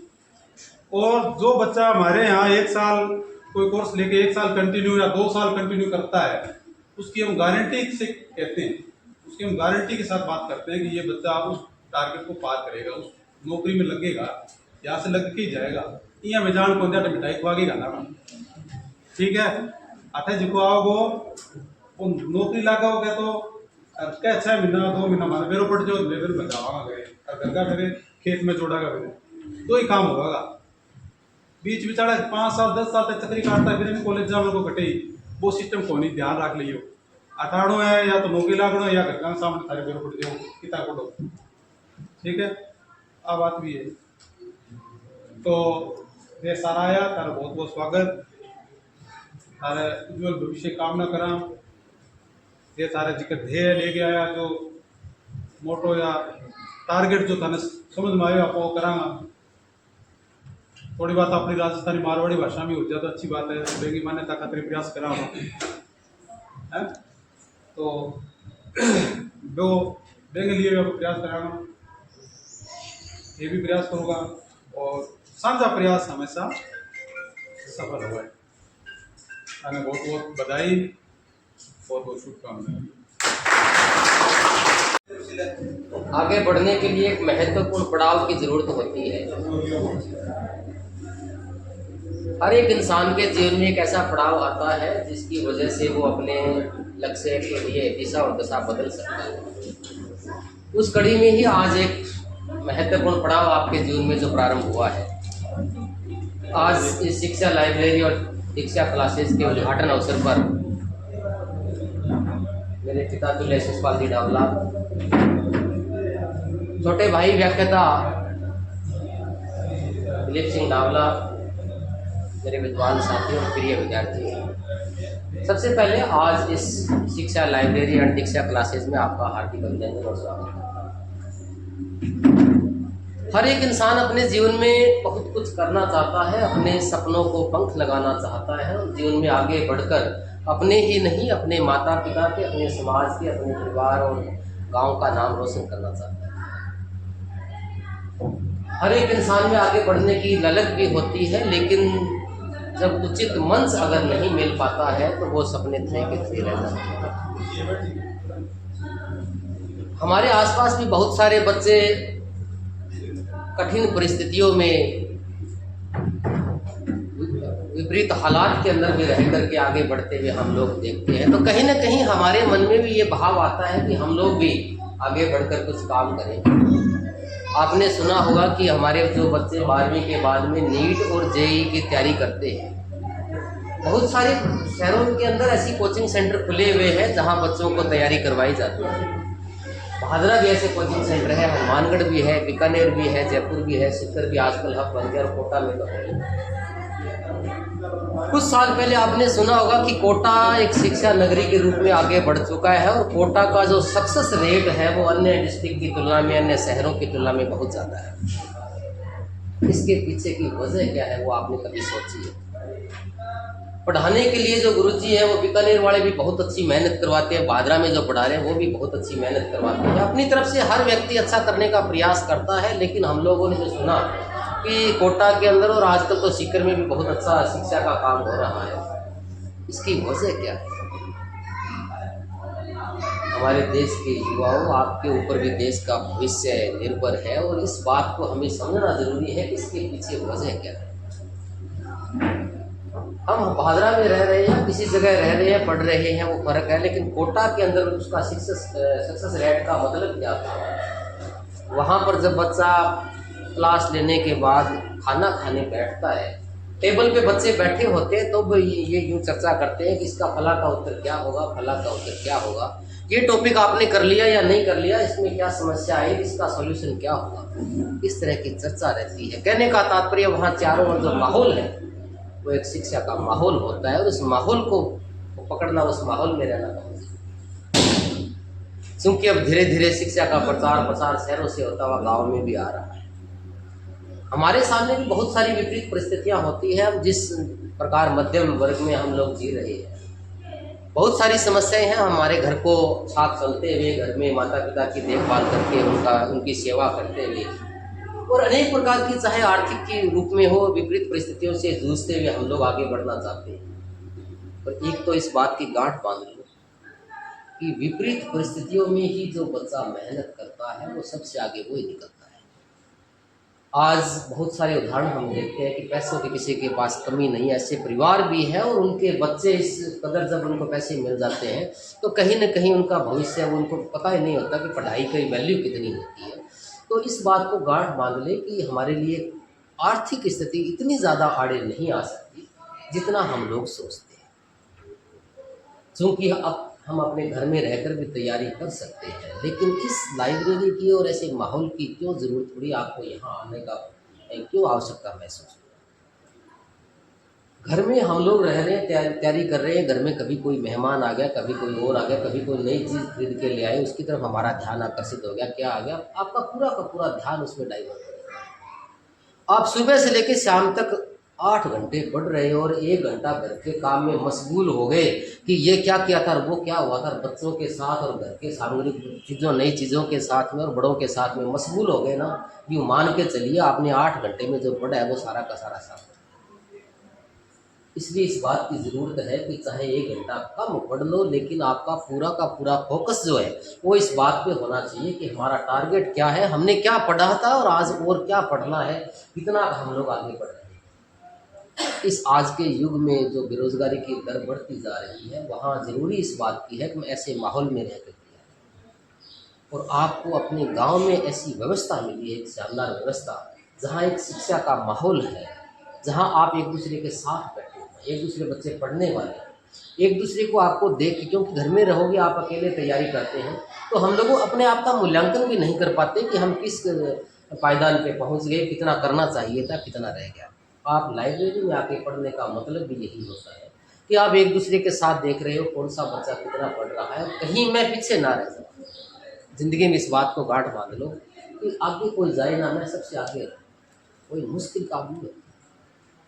D: और जो बच्चा हमारे यहाँ 1 साल कोई कोर्स लेके 1 साल कंटिन्यू या 2 साल कंटिन्यू करता है, उसकी हम गारंटी से कहते हैं, उसकी हम गारंटी के साथ बात करते हैं कि ये बच्चा उस टारगेट को पार करेगा, उस नौकरी में लगेगा, यहाँ से लग के ही जाएगा। यहाँ में जान कौन जाए मिठाई खुआगेगा ना, ठीक है। अठे जिको आओगो वो नौकरी लगाओगे तो क्या 6 महीना 2 महीना माने बेरो पड़ जाओ, लेबर में जावागा गए और घर का मेरे खेत में जोड़ागा मेरे, तो ही काम होगा। बीच बिचारा 5 साल 10 साल तक चक्री काटता है, फिर कॉलेज जा मेरे को घटे, वो सिस्टम को नहीं ध्यान रख लियो। 18 है या तो नौकरी लागणो या घर का सामने सारे बेरो पड़ जाओ किता पढ़ो, ठीक है। आ बात भी है। तो ये सारा आया तारा बहुत बहुत स्वागत, तारे उज्जवल भविष्य कामना करा। ये सारे जिक्र ध्येय ले गया आया, जो मोटो या टारगेट जो थाने समझ में आया वो करांगा। थोड़ी बात अपनी राजस्थानी मारवाड़ी भाषा में हो जाए तो अच्छी बात है, बेगी मान्यता खातिर प्रयास करा है। तो वो बेंगे लिए प्रयास करांगा, ये भी प्रयास करूँगा, और साझा प्रयास हमेशा सफल हुआ है। मैंने बहुत बहुत बधाई, बहुत बहुत शुभकामनाएं।
G: आगे बढ़ने के लिए एक महत्वपूर्ण पड़ाव की जरूरत होती है। हर एक इंसान के जीवन में एक ऐसा पड़ाव आता है जिसकी वजह से वो अपने लक्ष्य के लिए दिशा और दशा बदल सकता है। उस कड़ी में ही आज एक महत्वपूर्ण पड़ाव आपके जीवन में जो प्रारंभ हुआ है। आज इस शिक्षा लाइब्रेरी और दीक्षा क्लासेस के उद्घाटन अवसर पर मेरे पिता तुल्य यशपाल जी डावला, छोटे भाई व्याख्याता दिलीप सिंह डावला, मेरे विद्वान साथी और प्रिय विद्यार्थी, सबसे पहले आज इस शिक्षा लाइब्रेरी एंड दीक्षा क्लासेस में आपका हार्दिक अभिनंदन और स्वागत है। हर एक इंसान अपने जीवन में बहुत कुछ करना चाहता है, अपने सपनों को पंख लगाना चाहता है और जीवन में आगे बढ़कर अपने ही नहीं अपने माता पिता के, अपने समाज के, अपने परिवार और गांव का नाम रोशन करना चाहता है। हर एक इंसान में आगे बढ़ने की ललक भी होती है, लेकिन जब उचित मंच अगर नहीं मिल पाता है तो वो सपने थे के थे रह जाते हैं। हमारे आसपास भी बहुत सारे बच्चे कठिन परिस्थितियों में, विपरीत हालात के अंदर भी रह करके आगे बढ़ते हुए हम लोग देखते हैं। तो कहीं ना कहीं हमारे मन में भी ये भाव आता है कि हम लोग भी आगे बढ़कर कुछ काम करें। आपने सुना होगा कि हमारे जो बच्चे 12वीं के बाद में नीट और जेईई की तैयारी करते हैं, बहुत सारे शहरों के अंदर ऐसी कोचिंग सेंटर खुले हुए हैं जहां बच्चों को तैयारी करवाई जाती है। भादरा भी ऐसे कोचिंग सेंटर है, हनुमानगढ़ भी है, बीकानेर भी है, जयपुर भी है, सीकर भी आजकल हब बन गया और कोटा में तो है। कुछ साल पहले आपने सुना होगा कि कोटा एक शिक्षा नगरी के रूप में आगे बढ़ चुका है और कोटा का जो सक्सेस रेट है वो अन्य डिस्ट्रिक्ट की तुलना में, अन्य शहरों की तुलना में बहुत ज़्यादा है। इसके पीछे की वजह क्या है वो आपने कभी सोची है? पढ़ाने के लिए जो गुरुजी हैं वो बीकानेर वाले भी बहुत अच्छी मेहनत करवाते हैं, भादरा में जो पढ़ा रहे हैं वो भी बहुत अच्छी मेहनत करवाते हैं। अपनी तरफ से हर व्यक्ति अच्छा करने का प्रयास करता है, लेकिन हम लोगों ने जो सुना कि कोटा के अंदर और आजकल तो सीकर में भी बहुत अच्छा शिक्षा का काम हो रहा है, इसकी वजह क्या है? हमारे देश के युवाओं, आपके ऊपर भी देश का भविष्य निर्भर है और इस बात को हमें समझना जरूरी है कि इसके पीछे वजह क्या है। हम भादरा में रह रहे हैं, किसी जगह रह रहे हैं, पढ़ रहे हैं, वो फर्क है, लेकिन कोटा के अंदर उसका सक्सेस रेट का मतलब क्या था? वहाँ पर जब बच्चा क्लास लेने के बाद खाना खाने बैठता है, टेबल पे बच्चे बैठे होते हैं तो ये यूँ चर्चा करते हैं कि इसका फला का उत्तर क्या होगा, फला का उत्तर क्या होगा, ये टॉपिक आपने कर लिया या नहीं कर लिया, इसमें क्या समस्या आई, इसका सॉल्यूशन क्या होगा, इस तरह की चर्चा रहती है। कहने का तात्पर्य वहाँ चारों ओर जो माहौल है वो एक शिक्षा का माहौल होता है, और उस माहौल को पकड़ना, उस माहौल में रहना बहुत जरूरी है। क्योंकि अब धीरे धीरे शिक्षा का प्रचार प्रसार शहरों से होता हुआ गाँव में भी आ रहा है। हमारे सामने भी बहुत सारी विपरीत परिस्थितियां होती है। अब जिस प्रकार मध्यम वर्ग में हम लोग जी रहे हैं, बहुत सारी समस्याएं हैं। हमारे घर को साथ चलते हुए, घर में माता पिता की देखभाल करके, उनकी सेवा करते हुए, और अनेक प्रकार की, चाहे आर्थिक के रूप में हो, विपरीत परिस्थितियों से जूझते हुए हम लोग आगे बढ़ना चाहते हैं। पर एक तो इस बात की गांठ बांध लो कि विपरीत परिस्थितियों में ही जो बच्चा मेहनत करता है वो सबसे आगे वो ही निकलता है। आज बहुत सारे उदाहरण हम देखते हैं कि पैसों की किसी के पास कमी नहीं है, ऐसे परिवार भी है, और उनके बच्चे इस कदर जब उनको पैसे मिल जाते हैं तो कहीं ना कहीं उनका भविष्य, उनको पता ही नहीं होता कि पढ़ाई की वैल्यू कितनी होती है। तो इस बात को गांठ बांध ले कि हमारे लिए आर्थिक स्थिति इतनी ज़्यादा आड़े नहीं आ सकती जितना हम लोग सोचते हैं। क्योंकि अब हम अपने घर में रहकर भी तैयारी कर सकते हैं, लेकिन इस लाइब्रेरी की और ऐसे माहौल की क्यों ज़रूरत पड़ी आपको यहाँ आने का, क्यों आवश्यकता महसूस हुई? घर में हम लोग रह रहे हैं, तैयारी कर रहे हैं, घर में कभी कोई मेहमान आ गया, कभी कोई और आ गया, कभी कोई नई चीज़ खरीद के ले आए, उसकी तरफ हमारा ध्यान आकर्षित हो गया, क्या आ गया, आपका पूरा का पूरा ध्यान उसमें डाइवर्ट हो गया। आप सुबह से लेकर शाम तक 8 घंटे पढ़ रहे हो और 1 घंटा घर के काम में मशगूल हो गए कि ये क्या किया था, वो क्या हुआ था, बच्चों के साथ और घर के सामग्रिक चीज़ों, नई चीज़ों के साथ में और बड़ों के साथ में मशगूल हो गए ना। यूँ मान के चलिए आपने 8 घंटे में जो पढ़ा है वो सारा का सारा साथ। इसलिए इस बात की ज़रूरत है कि चाहे 1 घंटा कम पढ़ लो, लेकिन आपका पूरा का पूरा फोकस जो है वो इस बात पे होना चाहिए कि हमारा टारगेट क्या है, हमने क्या पढ़ा था और आज और क्या पढ़ना है, कितना हम लोग आगे बढ़ रहे हैं। इस आज के युग में जो बेरोजगारी की दर बढ़ती जा रही है, वहाँ ज़रूरी इस बात की है कि हम ऐसे माहौल में रह कर किया। और आपको अपने गांव में ऐसी व्यवस्था मिली है, एक शानदार व्यवस्था, जहाँ एक शिक्षा का माहौल है, जहाँ आप एक दूसरे के साथ बैठे हैं, एक दूसरे बच्चे पढ़ने वाले हैं, एक दूसरे को आपको देख के, क्योंकि घर में रहोगे आप अकेले तैयारी करते हैं तो हम लोग अपने आप का मूल्यांकन भी नहीं कर पाते कि हम किस पायदान पे पहुंच गए, कितना करना चाहिए था, कितना रह गया। आप लाइब्रेरी में आके पढ़ने का मतलब भी यही होता है कि आप एक दूसरे के साथ देख रहे हो कौन सा बच्चा कितना पढ़ रहा है, कहीं मैं पीछे ना रह जाऊँ। ज़िंदगी में इस बात को गांठ बांध लो कि आगे कोई जाए ना, मैं सबसे आगे रहूँ, कोई मुश्किल काम नहीं होता।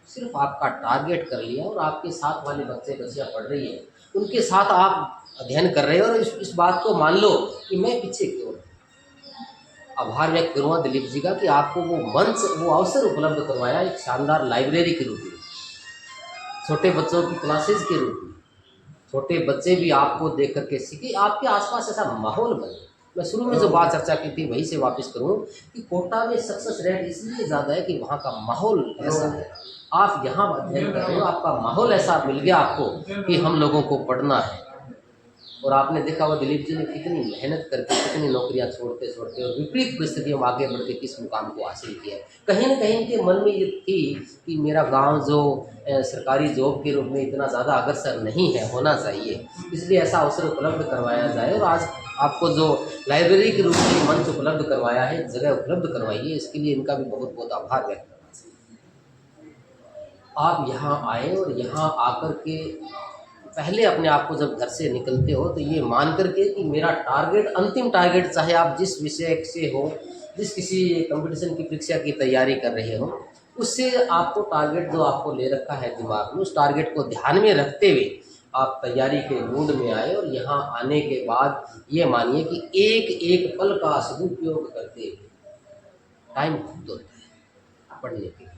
G: सिर्फ आपका टारगेट कर लिया और आपके साथ वाले बच्चे बच्चियाँ पढ़ रही है, उनके साथ आप अध्ययन कर रहे हो और इस बात को मान लो कि मैं पीछे क्यों हूँ। आभार व्यक्त करूँगा दिलीप जी का कि आपको वो मंच, वो अवसर उपलब्ध करवाया एक शानदार लाइब्रेरी के रूप में, छोटे बच्चों की क्लासेज के रूप में, छोटे बच्चे भी आपको देख करके सीखे, आपके आसपास ऐसा माहौल बने। मैं शुरू में जो बात चर्चा की थी वहीं से वापस करूँ कि कोटा में सक्सेस रेट इसलिए ज़्यादा है कि वहाँ का माहौल ऐसा है। आप यहाँ अध्ययन कर रहे हो, आपका माहौल ऐसा मिल गया आपको कि हम लोगों को पढ़ना है। और आपने देखा हुआ दिलीप जी ने कितनी मेहनत करके, कितनी नौकरियां छोड़ते छोड़ते और विपरीत परिस्थितियों में आगे बढ़ के किस मुकाम को हासिल किया। कहीं ना कहीं इनके मन में ये थी कि मेरा गांव जो सरकारी जॉब के रूप में इतना ज़्यादा अग्रसर नहीं है, होना चाहिए, इसलिए ऐसा अवसर उपलब्ध करवाया जाए। और आज आपको जो लाइब्रेरी के रूप में मंच उपलब्ध करवाया है, जगह उपलब्ध करवाई है, इसके लिए इनका भी बहुत बहुत आभार व्यक्त करना चाहिए। आप यहाँ आए और यहाँ आकर के पहले अपने आप को जब घर से निकलते हो तो ये मान करके कि मेरा टारगेट, अंतिम टारगेट, चाहे आप जिस विषय से हो, जिस किसी कंपटीशन की परीक्षा की तैयारी कर रहे हो, उससे आपको टारगेट जो आपको ले रखा है दिमाग में, उस टारगेट को ध्यान में रखते हुए आप तैयारी के मूड में आए। और यहाँ आने के बाद ये मानिए कि एक एक पल का सदुपयोग करते हुए टाइम खुद होता है पढ़ने के लिए।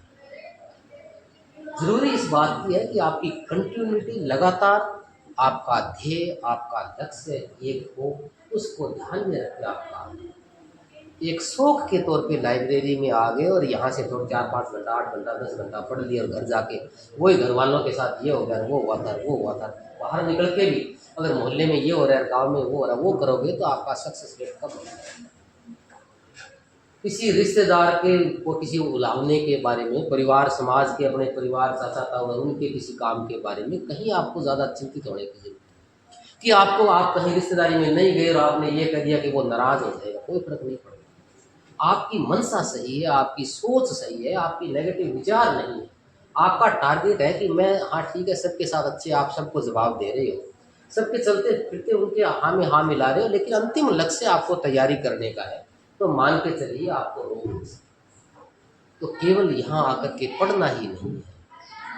G: ज़रूरी इस बात की है कि आपकी कंटिन्यूटी, लगातार आपका ध्येय, आपका लक्ष्य एक हो, उसको ध्यान में रखकर आप काम करें। एक शौक के तौर पे लाइब्रेरी में आ गए और यहाँ से थोड़ा 4-5 घंटा 8 घंटा 10 घंटा पढ़ लिया और घर जाके वही घर वालों के साथ ये हो गया, वो हुआ था, वो हुआ था। बाहर निकल के भी अगर मोहल्ले में ये हो रहा है, गांव में वो हो रहा है, वो करोगे तो आपका सक्सेस रेट कम हो जाएगा। किसी रिश्तेदार के को किसी उलाहने के बारे में, परिवार समाज के, अपने परिवार चाचा ताऊ उनके किसी काम के बारे में कहीं आपको ज़्यादा चिंतित होने की जरूरत नहीं कि आपको आप कहीं रिश्तेदारी में नहीं गए और आपने ये कह दिया कि वो नाराज़ हो जाएगा, कोई फर्क नहीं पड़ेगा। आपकी मनसा सही है, आपकी सोच सही है, आपकी नेगेटिव विचार नहीं है। आपका टारगेट है कि मैं हाँ ठीक है सबके साथ अच्छे, आप सबको जवाब दे रहे हो, सबके चलते फिरते उनके हाँ में हाँ मिला रहे हो, लेकिन अंतिम लक्ष्य आपको तैयारी करने का है, तो मान के चलिए आपको रोक नहीं सकते। तो केवल यहाँ आकर के पढ़ना ही नहीं है,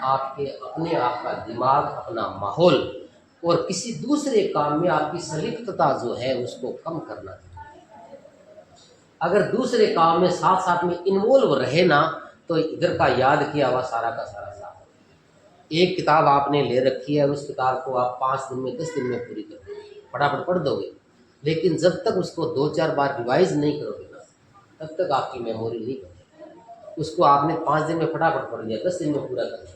G: आपके अपने आप का दिमाग, अपना माहौल और किसी दूसरे काम में आपकी संलिप्तता जो है उसको कम करना चाहिए। अगर दूसरे काम में साथ साथ में इन्वॉल्व रहे ना तो इधर का याद किया हुआ सारा का सारा साथ। एक किताब आपने ले रखी है, उस किताब को आप 5 दिन में 10 दिन में पूरी कर दोगे, फटाफट पढ़ दोगे, लेकिन जब तक उसको 2-4 बार रिवाइज नहीं करोगे ना तब तक आपकी मेमोरी नहीं बनेगी। उसको आपने 5 दिन में फटाफट पढ़ लिया, 10 दिन में पूरा कर लिया,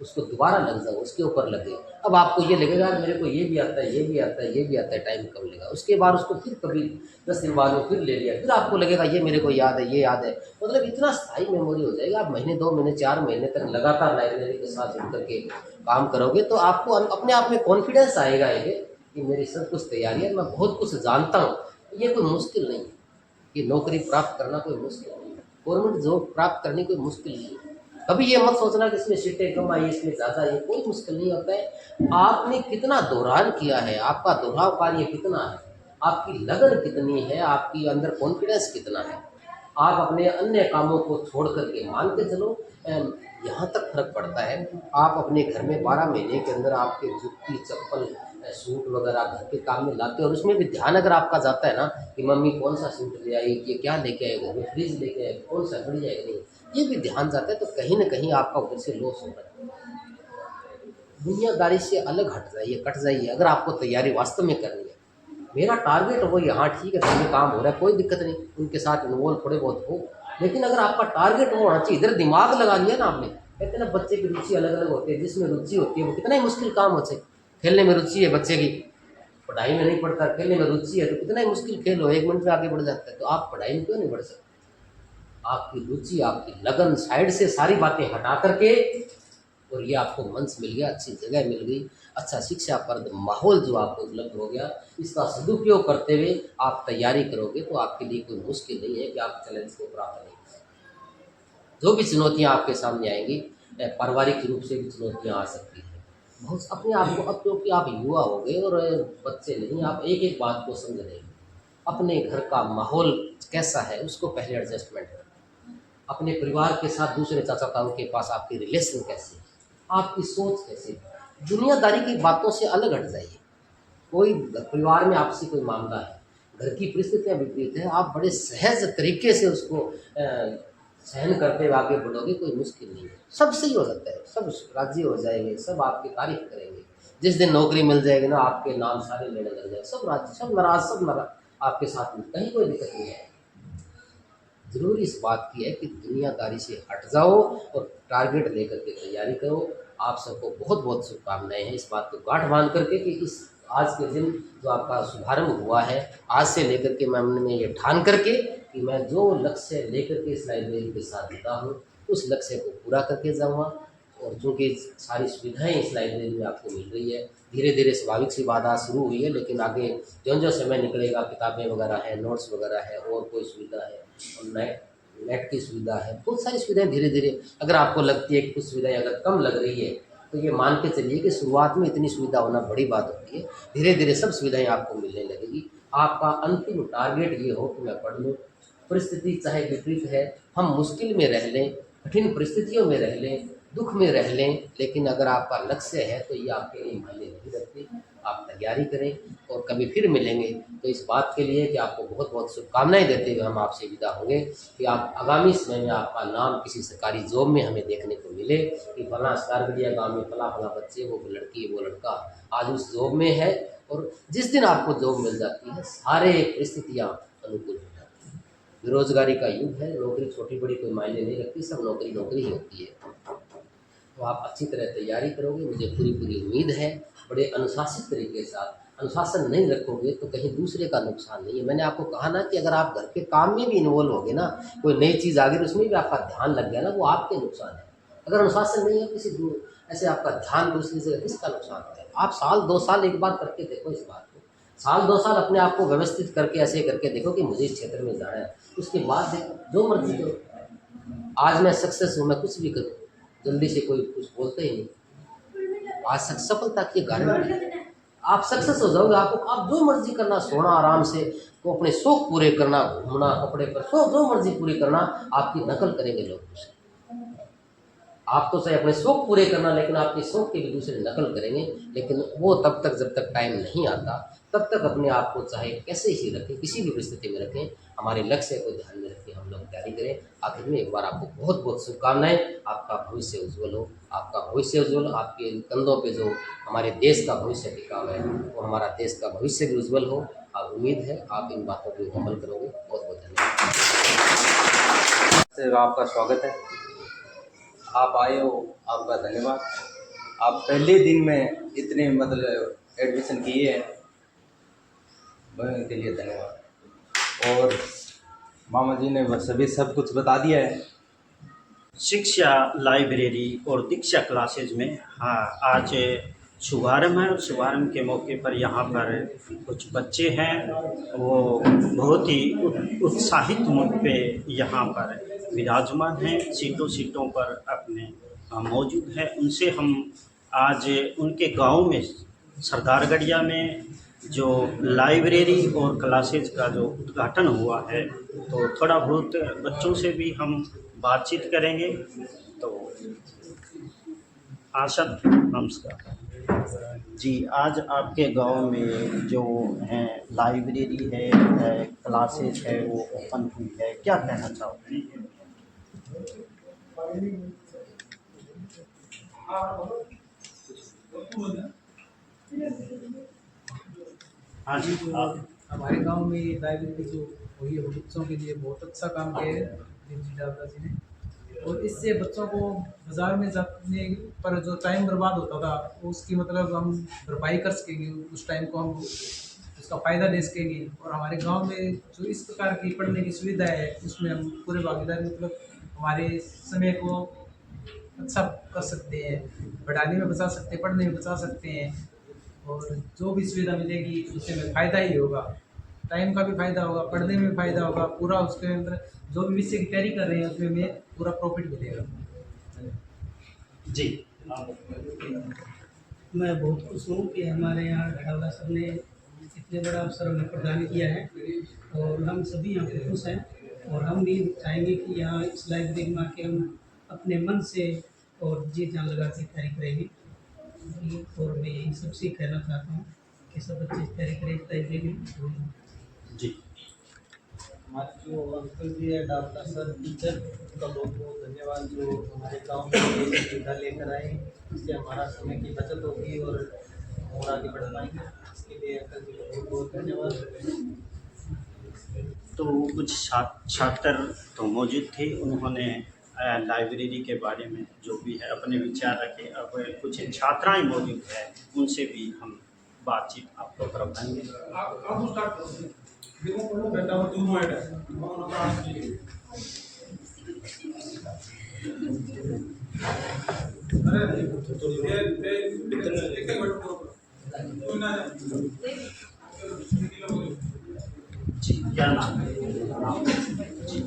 G: उसको दोबारा लग जाओ, उसके ऊपर लगे, अब आपको ये लगेगा यार मेरे को ये भी आता है, ये भी आता है, ये भी आता है, टाइम कम लेगा। उसके बाद उसको फिर कभी 10 दिन बाद में फिर ले लिया, फिर आपको लगेगा ये मेरे को याद है, ये याद है। मतलब इतना स्थायी मेमोरी हो जाएगा। आप महीने 2 महीने 4 महीने तक लगातार लाइब्रेरी के साथ जुड़ करके काम करोगे तो आपको अपने आप में कॉन्फिडेंस आएगा ये कि मेरी सब कुछ तैयारी है, मैं बहुत कुछ जानता हूँ। ये कोई मुश्किल नहीं है, ये नौकरी प्राप्त करना कोई मुश्किल नहीं है, गवर्नमेंट जॉब प्राप्त करनी कोई मुश्किल नहीं है। कभी ये मत सोचना कि इसमें सीटें कम आई, इसमें ज़्यादा, ये कोई मुश्किल नहीं होता है। आपने कितना दोहरान किया है, आपका दोहराव कार्य कितना है, आपकी लगन कितनी है, आपकी अंदर कॉन्फिडेंस कितना है। आप अपने अन्य कामों को छोड़ करके मान के चलो, यहाँ तक फर्क पड़ता है। आप अपने घर में 12 महीने के अंदर आपके जूती चप्पल सूट वगैरह घर के काम में लाते हो और उसमें भी ध्यान अगर आपका जाता है ना कि मम्मी कौन सा सूट ले आई, ये क्या लेके आए, घर में फ्रिज लेके आए, कौन सा बढ़िया है नहीं, ये भी ध्यान जाता है, तो कहीं ना कहीं आपका उधर से लॉस हो रहा है। दुनियादारी से अलग हट जाइए, कट जाइए अगर आपको तैयारी वास्तव में करनी है। मेरा टारगेट हो यहाँ ठीक है, घर में काम हो रहा है, कोई दिक्कत नहीं, उनके साथ इन्वॉल्व थोड़े बहुत हो, लेकिन अगर आपका टारगेट वो होना चाहिए। इधर दिमाग लगा लिया ना आपने, कहते ना बच्चे की रुचि अलग अलग होती है, जिसमें रुचि होती है वो कितना ही मुश्किल काम हो चाहे। खेलने में रुचि है बच्चे की, पढ़ाई में नहीं पढ़ता, खेलने में रुचि है तो कितना ही मुश्किल खेल हो, 1 मिनट में आगे बढ़ जाता है। तो आप पढ़ाई में क्यों नहीं बढ़ सकते? आपकी रुचि, आपकी लगन, साइड से सारी बातें हटा करके, और ये आपको मंच मिल गया, अच्छी जगह मिल गई, अच्छा शिक्षा पर माहौल जो आपको उपलब्ध हो गया, इसका सदुपयोग करते हुए आप तैयारी करोगे तो आपके लिए कोई मुश्किल नहीं है कि आप चैलेंज को प्राप्त नहीं कर सकते। जो भी चुनौतियाँ आपके सामने आएंगी, पारिवारिक रूप से भी चुनौतियाँ आ सकती हैं बहुत। अपने आप को, अब क्योंकि आप युवा हो गए और बच्चे नहीं, आप एक एक बात को समझ रहे हैं। अपने घर का माहौल कैसा है उसको पहले एडजस्टमेंट करें। अपने परिवार के साथ दूसरे चाचा ताऊ के पास आपकी रिलेशन कैसी है, आपकी सोच कैसी है, दुनियादारी की बातों से अलग हट जाइए। कोई परिवार में आपसे कोई मामला है, घर की परिस्थितियाँ विपरीत है, आप बड़े सहज तरीके से उसको सहन करते हुए आगे बढ़ोगे, कोई मुश्किल नहीं है, सब सही हो सकता है, सब राजी हो जाएंगे, सब आपकी तारीफ करेंगे। जिस दिन नौकरी मिल जाएगी ना आपके नाम सारे लेने लग जाए, सब राजी, सब नाराज आपके साथ में, कहीं कोई दिक्कत नहीं है। जरूरी इस बात की है कि दुनियादारी से हट जाओ और टारगेट लेकर के तैयारी करो। आप सबको बहुत बहुत शुभकामनाएं हैं इस बात को गांठ बांध करके कि इस आज के दिन जो आपका शुभारंभ हुआ है, आज से लेकर के मैं मन में ये ठान करके कि मैं जो लक्ष्य लेकर के इस लाइब्रेरी के साथ जुड़ा हूँ उस लक्ष्य को पूरा करके जाऊँगा। और चूँकि सारी सुविधाएं इस लाइब्रेरी में आपको मिल रही है, धीरे धीरे स्वाभाविक सी बात आज शुरू हुई है, लेकिन आगे जो जो समय निकलेगा, किताबें वगैरह है, नोट्स वगैरह है, और कोई सुविधा है, और नेट की सुविधा है, बहुत सारी सुविधाएं धीरे धीरे। अगर आपको लगती है कि कुछ सुविधाएं अगर कम लग रही है तो ये मान के चलिए कि शुरुआत में इतनी सुविधा होना बड़ी बात होती है, धीरे धीरे सब सुविधाएं आपको मिलने लगेगी। आपका अंतिम टारगेट ये हो कि मैं पढ़ लूँ, परिस्थिति चाहे विपरीत है, हम मुश्किल में रह लें, कठिन परिस्थितियों में रह लें, दुख में रह लें, लेकिन अगर आपका लक्ष्य है तो ये आपके लिए मायने नहीं रखती। आप तैयारी करें और कभी फिर मिलेंगे तो इस बात के लिए कि आपको बहुत बहुत शुभकामनाएं देते हुए हम आपसे विदा होंगे कि आप आगामी समय में आपका नाम किसी सरकारी जॉब में हमें देखने को मिले कि फला सरगढ़िया गाँव में फला फला बच्चे, वो लड़की, वो लड़का आज उस जॉब में है। और जिस दिन आपको जॉब मिल जाती है सारे परिस्थितियाँ अनुकूल हो जाती हैं। बेरोजगारी का युग है, नौकरी छोटी बड़ी कोई मायने नहीं रखती, सब नौकरी नौकरी ही होती है। तो आप अच्छी तरह तैयारी करोगे, मुझे पूरी पूरी उम्मीद है। बड़े अनुशासित तरीके के साथ, अनुशासन नहीं रखोगे तो कहीं दूसरे का नुकसान नहीं है। मैंने आपको कहा ना कि अगर आप घर के काम में भी इन्वॉल्व होगे ना, कोई नई चीज़ आ गई तो उसमें भी आपका ध्यान लग गया ना, वो आपके नुकसान है। अगर अनुशासन नहीं है किसी ऐसे आपका ध्यान दूसरी जगह, किसका नुकसान है? आप साल 2 साल एक बार करके देखो इस बात को, साल 2 साल अपने आप को व्यवस्थित करके ऐसे करके देखो कि मुझे इस क्षेत्र में जाना है। उसके बाद देखो, जो मर्जी करो। आज मैं सक्सेस हूँ, मैं कुछ भी करूँ, जल्दी से कोई कुछ बोलते ही नहीं। आज सफलता की गारंटी, आप सक्सेस हो जाओगे। आपको आप जो मर्जी करना, सोना आराम से, को अपने शौक पूरे करना, घूमना, कपड़े पर शौक जो मर्जी पूरी करना, आपकी नकल करेंगे लोग दूसरे। आप तो चाहे अपने शौक पूरे करना, लेकिन आपके शौक की भी दूसरे नकल करेंगे। लेकिन वो तब तक, जब तक टाइम नहीं आता, तब तक अपने आप को चाहे कैसे ही रखें, किसी भी परिस्थिति में रखें, हमारे लक्ष्य को ध्यान में रखें, हम लोग तैयारी करें। आखिर में एक बार आपको बहुत बहुत शुभकामनाएं। आपका भविष्य उज्ज्वल हो, आपका भविष्य उज्ज्वल, आपके कंधों पे जो हमारे देश का भविष्य टिका हुआ है, वो हमारा देश का भविष्य भी उज्ज्वल हो। और उम्मीद है आप इन बातों को अमल करोगे। बहुत बहुत धन्यवाद।
H: आपका स्वागत है, आप आए हो, आपका धन्यवाद। आप पहले दिन में इतने मतलब एडमिशन किए हैं, के लिए धन्यवाद। और मामा जी ने सभी सब कुछ बता दिया है।
F: शिक्षा लाइब्रेरी और दीक्षा क्लासेज में हाँ आज शुभारंभ है, और शुभारंभ के मौके पर यहाँ पर कुछ बच्चे हैं, वो बहुत ही उत्साहित मूड पे यहाँ पर विराजमान हैं, सीटों पर अपने मौजूद है। उनसे हम आज उनके गांव में सरदारगढ़िया में जो लाइब्रेरी और क्लासेज का जो उद्घाटन हुआ है, तो थोड़ा बहुत बच्चों से भी हम बातचीत करेंगे। तो आशा, नमस्कार जी। आज आपके गांव में जो है लाइब्रेरी है, क्लासेज है, वो ओपन हुई है, क्या कहना चाहोगे? हाँ जी, आप
C: हमारे गांव में लाइब्रेरी जो हुई है, वो बच्चों के लिए बहुत अच्छा काम किया है जी दादा जी ने। और इससे बच्चों को बाज़ार में जाने पर जो टाइम बर्बाद होता था, उसकी मतलब हम भरपाई कर सकेंगे, उस टाइम को हम उसका फ़ायदा ले सकेंगे। और हमारे गांव में जो इस प्रकार की पढ़ने की सुविधा है, उसमें हम पूरे भागीदारी मतलब हमारे समय को अच्छा कर सकते हैं, पढ़ाने में बचा सकते हैं, पढ़ने में बचा सकते हैं। और जो भी सुविधा मिलेगी उससे हमें फ़ायदा ही होगा, टाइम का भी फ़ायदा होगा, पढ़ने में फ़ायदा होगा, पूरा उसके अंदर जो भी विषय की तैयारी कर रहे हैं उसमें हमें पूरा प्रॉफिट मिलेगा
F: जी।
I: मैं बहुत खुश हूँ कि हमारे यहाँ घड़ावला सर ने इतने बड़ा अवसर हमें प्रदान किया है, और हम सभी यहाँ पे खुश हैं। और हम भी चाहेंगे कि यहाँ इस लाइब्रेरी में आके हम अपने मन से और जी जान लगा के तैयारी करेंगे। और मैं यही सबसे कहना चाहता हूँ कि सब अच्छी तैयारी करें इस लाइब्रेरी में।
F: जी,
J: हमारे जो अंकल जी है डॉक्टर सर टीचर, उनका बहुत बहुत धन्यवाद, जो हमारे गांव में ये सुविधा लेकर आए। इससे हमारा समय की बचत होगी और आगे बढ़ पाएंगे। इसके लिए अंकल जी का बहुत बहुत धन्यवाद।
F: तो कुछ छात्र तो मौजूद थे, उन्होंने लाइब्रेरी के बारे में जो भी है अपने विचार रखे। अब कुछ छात्राएं मौजूद हैं, उनसे भी हम बातचीत आपको करवाएंगे।
D: आप स्टार्ट करो, देखो पढ़ो बेटा, और दूर माइट है अरे एक मिनट कोई ना
F: जी, क्या नाम है? जी,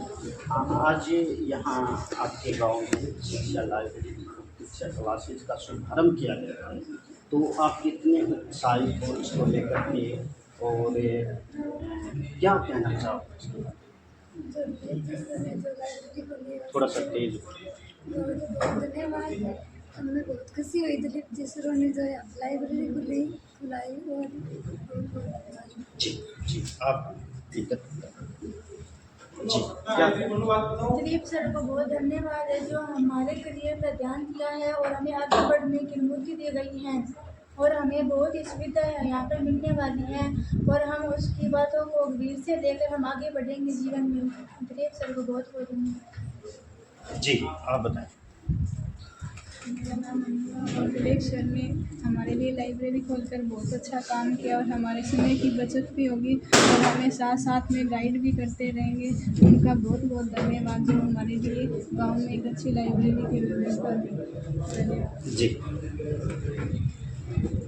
F: आज यहाँ आपके गांव में शिक्षा लाइब्रेरी शिक्षा क्लासेज का शुभारंभ किया गया है, तो आप कितने उत्साहित हो इसको लेकर के, और क्या कहना चाहोगे? थोड़ा सा तेज।
K: धन्यवाद, हमें बहुत खुशी हुई दिलीप जी सरों ने जो लाइब्रेरी खुलाई। और
F: जी आप ठीक है जी,
K: दिलीप सर को बहुत धन्यवाद है, जो हमारे करियर पर ध्यान दिया है और हमें आगे बढ़ने की अनुमति दी गई है। और हमें बहुत ही सुविधाएं यहाँ पर मिलने वाली हैं और हम उसकी बातों को गंभीर से लेकर हम आगे बढ़ेंगे जीवन में। दिलीप सर को बहुत बहुत धन्यवाद।
F: जी आप बताएं।
K: मेरा नाम अनुराग और दिलीप सर ने हमारे लिए लाइब्रेरी खोलकर बहुत अच्छा काम किया और हमारे समय की बचत भी होगी और हमें साथ साथ में गाइड भी करते रहेंगे। उनका बहुत बहुत धन्यवाद जो हमारे लिए गांव में एक अच्छी लाइब्रेरी की व्यवस्था की। धन्यवाद
F: जी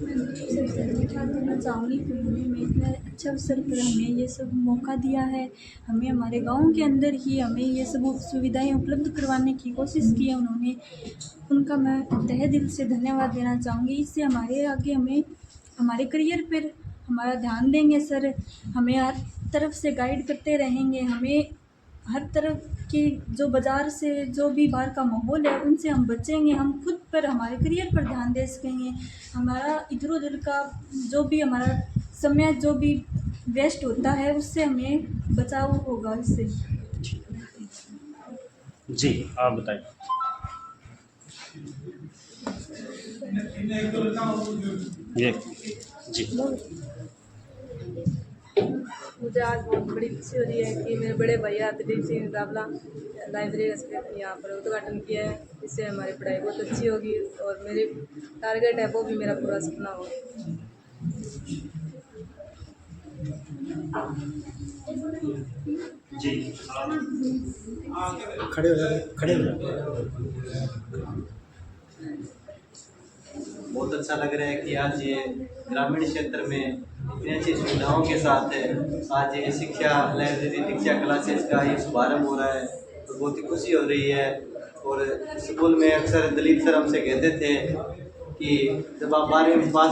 K: मैं दिलीप सर से धन्यवाद देना चाहूँगी कि उन्होंने इतना अच्छा अवसर पर हमें ये सब मौका दिया है। हमें हमारे गांव के अंदर ही हमें ये सब सुविधाएं उपलब्ध करवाने की कोशिश की है उन्होंने। उनका मैं तहे दिल से धन्यवाद देना चाहूँगी। इससे हमारे आगे हमें हमारे करियर पर हमारा ध्यान देंगे सर। हमें हर तरफ से गाइड करते रहेंगे। हमें हर तरफ की जो बाज़ार से जो भी बाहर का माहौल है उनसे हम बचेंगे। हम खुद पर हमारे करियर पर ध्यान दे सकेंगे। हमारा इधर उधर का जो भी हमारा समय जो भी वेस्ट होता है उससे हमें बचाव होगा इससे।
F: जी आप बताइए। ये जी
L: मुझे आज बहुत बड़ी खुशी हो रही है कि मेरे बड़े भैया दिलीप सिंह दावला लाइब्रेरी का यहाँ पर उद्घाटन किया है। इससे हमारी पढ़ाई बहुत अच्छी होगी और मेरी टारगेट है वो भी मेरा पूरा सपना हो।
F: जी
J: खड़े हो जाए, खड़े हो जाए।
H: बहुत अच्छा लग रहा है कि आज ये ग्रामीण क्षेत्र में इतनी अच्छी सुविधाओं के साथ है आज ये शिक्षा लाइब्रेरी दीक्षा क्लासेस का ये शुभारंभ हो रहा है तो बहुत ही खुशी हो रही है। और स्कूल में अक्सर दिलीप सर हमसे कहते थे कि जब आप 12वीं पास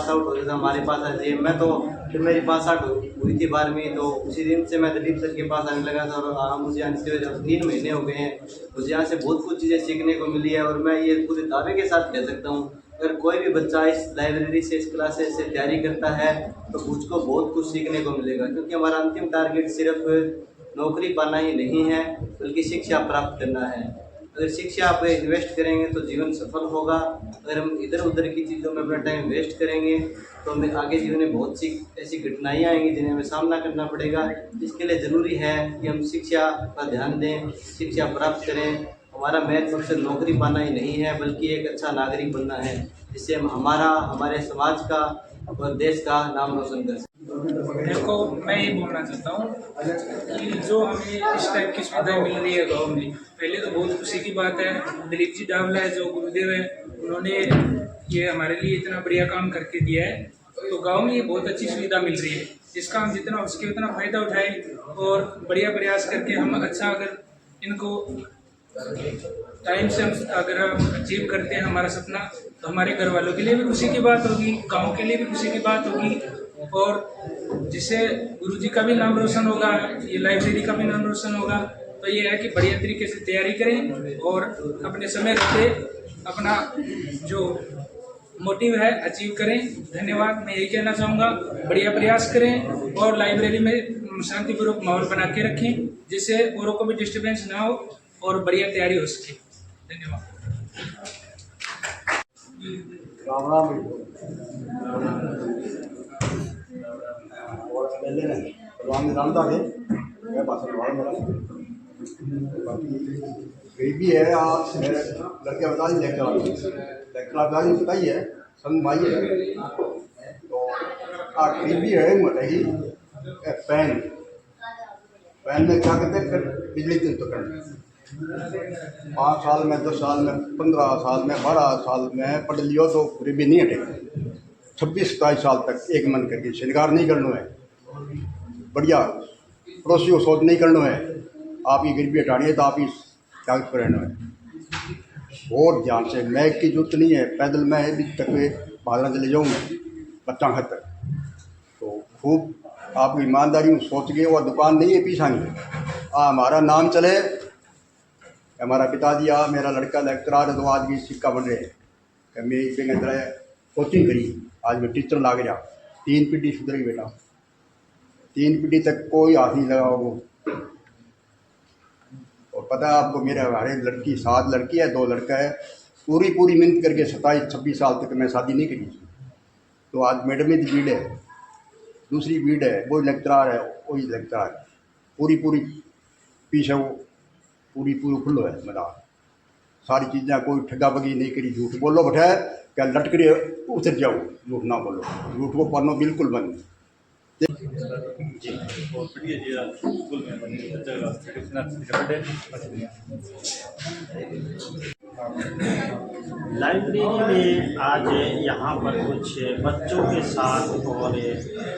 H: आउट होते थे हमारे पास आ जाइए। मैं तो फिर मेरी पास आउट हुई थी 12वीं तो उसी दिन से मैं दिलीप सर के पास आने लगा था और मुझे आने से जब 3 महीने हो गए हैं मुझे यहाँ से बहुत कुछ चीज़ें सीखने को मिली है। और मैं ये पूरे दावे के साथ कह सकता हूँ अगर कोई भी बच्चा इस लाइब्रेरी से इस क्लासेस से तैयारी करता है तो उसको बहुत कुछ सीखने को मिलेगा क्योंकि हमारा अंतिम टारगेट सिर्फ नौकरी पाना ही नहीं है बल्कि शिक्षा प्राप्त करना है। अगर शिक्षा पे इन्वेस्ट करेंगे तो जीवन सफल होगा। अगर हम इधर उधर की चीज़ों में अपना टाइम वेस्ट करेंगे तो हमें आगे जीवन में बहुत सी ऐसी घटनाएँ आएंगी जिन्हें हमें सामना करना पड़ेगा। इसके लिए ज़रूरी है कि हम शिक्षा पर ध्यान दें, शिक्षा प्राप्त करें। हमारा मेन मकसद नौकरी पाना ही नहीं है बल्कि एक अच्छा नागरिक बनना है जिससे हम हमारे समाज का और देश का नाम रोशन कर सकें।
E: देखो मैं ये बोलना चाहता हूँ कि जो हमें इस टाइप की सुविधाएं मिल रही है गाँव में पहले तो बहुत खुशी की बात है। दिलीप जी दावला है जो गुरुदेव है उन्होंने ये हमारे लिए इतना बढ़िया काम करके दिया है तो गाँव में ये बहुत अच्छी सुविधा मिल रही है जिसका हम जितना हो सके उतना फ़ायदा उठाएं और बढ़िया प्रयास करके हम अच्छा अगर इनको टाइम से अगर हम अचीव करते हैं हमारा सपना तो हमारे घर वालों के लिए भी खुशी की बात होगी, गांव के लिए भी खुशी की बात होगी और जिससे गुरुजी का भी नाम रोशन होगा, ये लाइब्रेरी का भी नाम रोशन होगा। तो ये है कि बढ़िया तरीके से तैयारी करें और अपने समय रहते अपना जो मोटिव है अचीव करें। धन्यवाद। मैं यही कहना चाहूँगा बढ़िया प्रयास करें और लाइब्रेरी में शांतिपूर्वक माहौल बना के रखें जिससे औरों को भी डिस्टर्बेंस ना हो और बढ़िया तैयारी हो सके। धन्यवाद।
B: राम राम और जानता है मैं भाषण मेरा गरीबी है। आप मेरे लड़के बता दी लेक्चर बताइए है संग माई है तो गरीबी है बताइए। पैन में क्या कहते हैं बिजली की तो करना 5 साल में 10 साल में 15 साल में 12 साल में पढ़ लियो तो गरीबी नहीं हटेगी। 26-27 साल तक एक मन करके श्रृंगार नहीं करना है, बढ़िया पड़ोसी को सोच नहीं करना है। आप ही गरीबी हटानी है तो आप ही कागज पर रहना है। और ध्यान से मैं की जरूरत नहीं है, पैदल मैं भी तक बादल चले जाऊँ बच्चा खतर तो खूब आप ईमानदारी सोच के और दुकान नहीं है पीछाएंगे हमारा नाम चले। हमारा पिताजी मेरा लड़का लेक्चरार है तो आज भी सिक्का बन रहे हैं। मैं कोचिंग करी आज मैं टीचर लाग गया 3 पीढ़ी सुधर गई बेटा 3 पीढ़ी तक कोई हाथ नहीं लगा वो। और पता है आपको मेरे हमारे लड़की 7 लड़की है 2 लड़का है। पूरी मेहनत करके 27-26 साल तक मैं शादी नहीं करी तो आज मैडम ही भीड़ है, दूसरी भीड़ है, वो लेक्चरार है, वही लेक्चरार पूरी पीछे वो पूरी खुल्लो है मैदान। सारी चीज़ें कोई ठगा बगी नहीं करी, झूठ बोलो बैठे क्या लटकरी उतर जाओ, झूठ ना बोलो, झूठ को पढ़ना बिल्कुल बंद।
F: लाइब्रेरी में आज यहाँ पर कुछ बच्चों के साथ और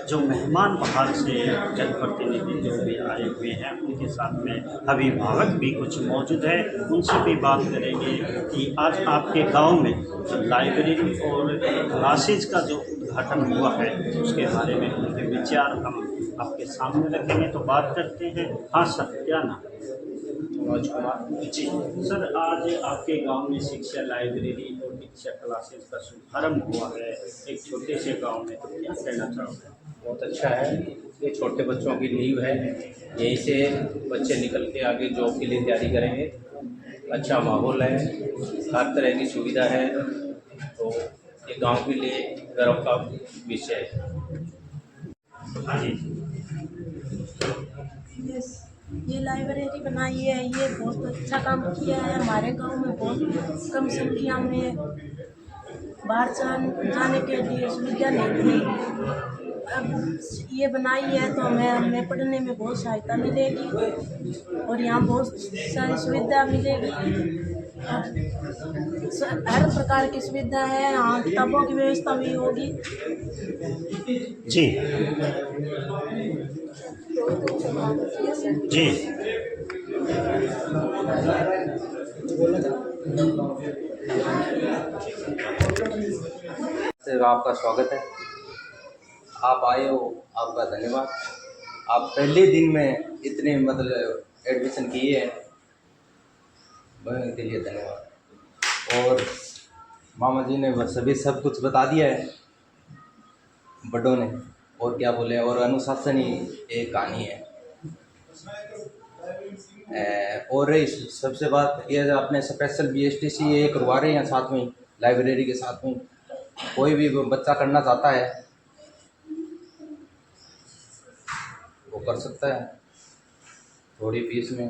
F: जो मेहमान बाहर से जनप्रतिनिधि जो भी आए हुए हैं उनके साथ में अभिभावक भी कुछ मौजूद है, उनसे भी बात करेंगे कि आज आपके गांव में जो लाइब्रेरी और क्लासेज का जो उद्घाटन हुआ है उसके बारे में उनके विचार हम आपके सामने रखेंगे। तो बात करते हैं। हाँ सर, क्या नाम? मनोज कुमार जी। सर, आज आपके गांव में शिक्षा लाइब्रेरी और दीक्षा क्लासेस का शुभारंभ हुआ है एक छोटे से गांव में, तो क्या कहना चाहोगे?
M: बहुत अच्छा है, ये छोटे बच्चों की नींव है, यहीं से बच्चे निकल के आगे जॉब के लिए तैयारी करेंगे। अच्छा माहौल है, हर तरह की सुविधा है, तो ये गांव के लिए गर्व का विषय है।
N: ये लाइब्रेरी बनाई है, ये बहुत अच्छा काम किया है। हमारे गांव में बहुत कम संख्या में बाहर जाने के लिए सुविधा नहीं थी, अब ये बनाई है तो हमें पढ़ने में बहुत सहायता मिलेगी और यहाँ बहुत सारी सुविधा मिलेगी। हर प्रकार की सुविधा है, यहाँ किताबों की व्यवस्था भी होगी।
F: जी जी
M: सर, आपका स्वागत है, आप आए हो, आपका धन्यवाद। आप पहले दिन में इतने मतलब एडमिशन किए हैं, के लिए धन्यवाद। और मामा जी ने सभी सब कुछ बता दिया है, बड़ों ने, और क्या बोले, और अनुशासन ही एक कहानी है। और सबसे बात ये अपने स्पेशल BSTC ये करवा रहे हैं साथ में, लाइब्रेरी के साथ में। कोई भी बच्चा करना चाहता है वो कर सकता है, थोड़ी फीस में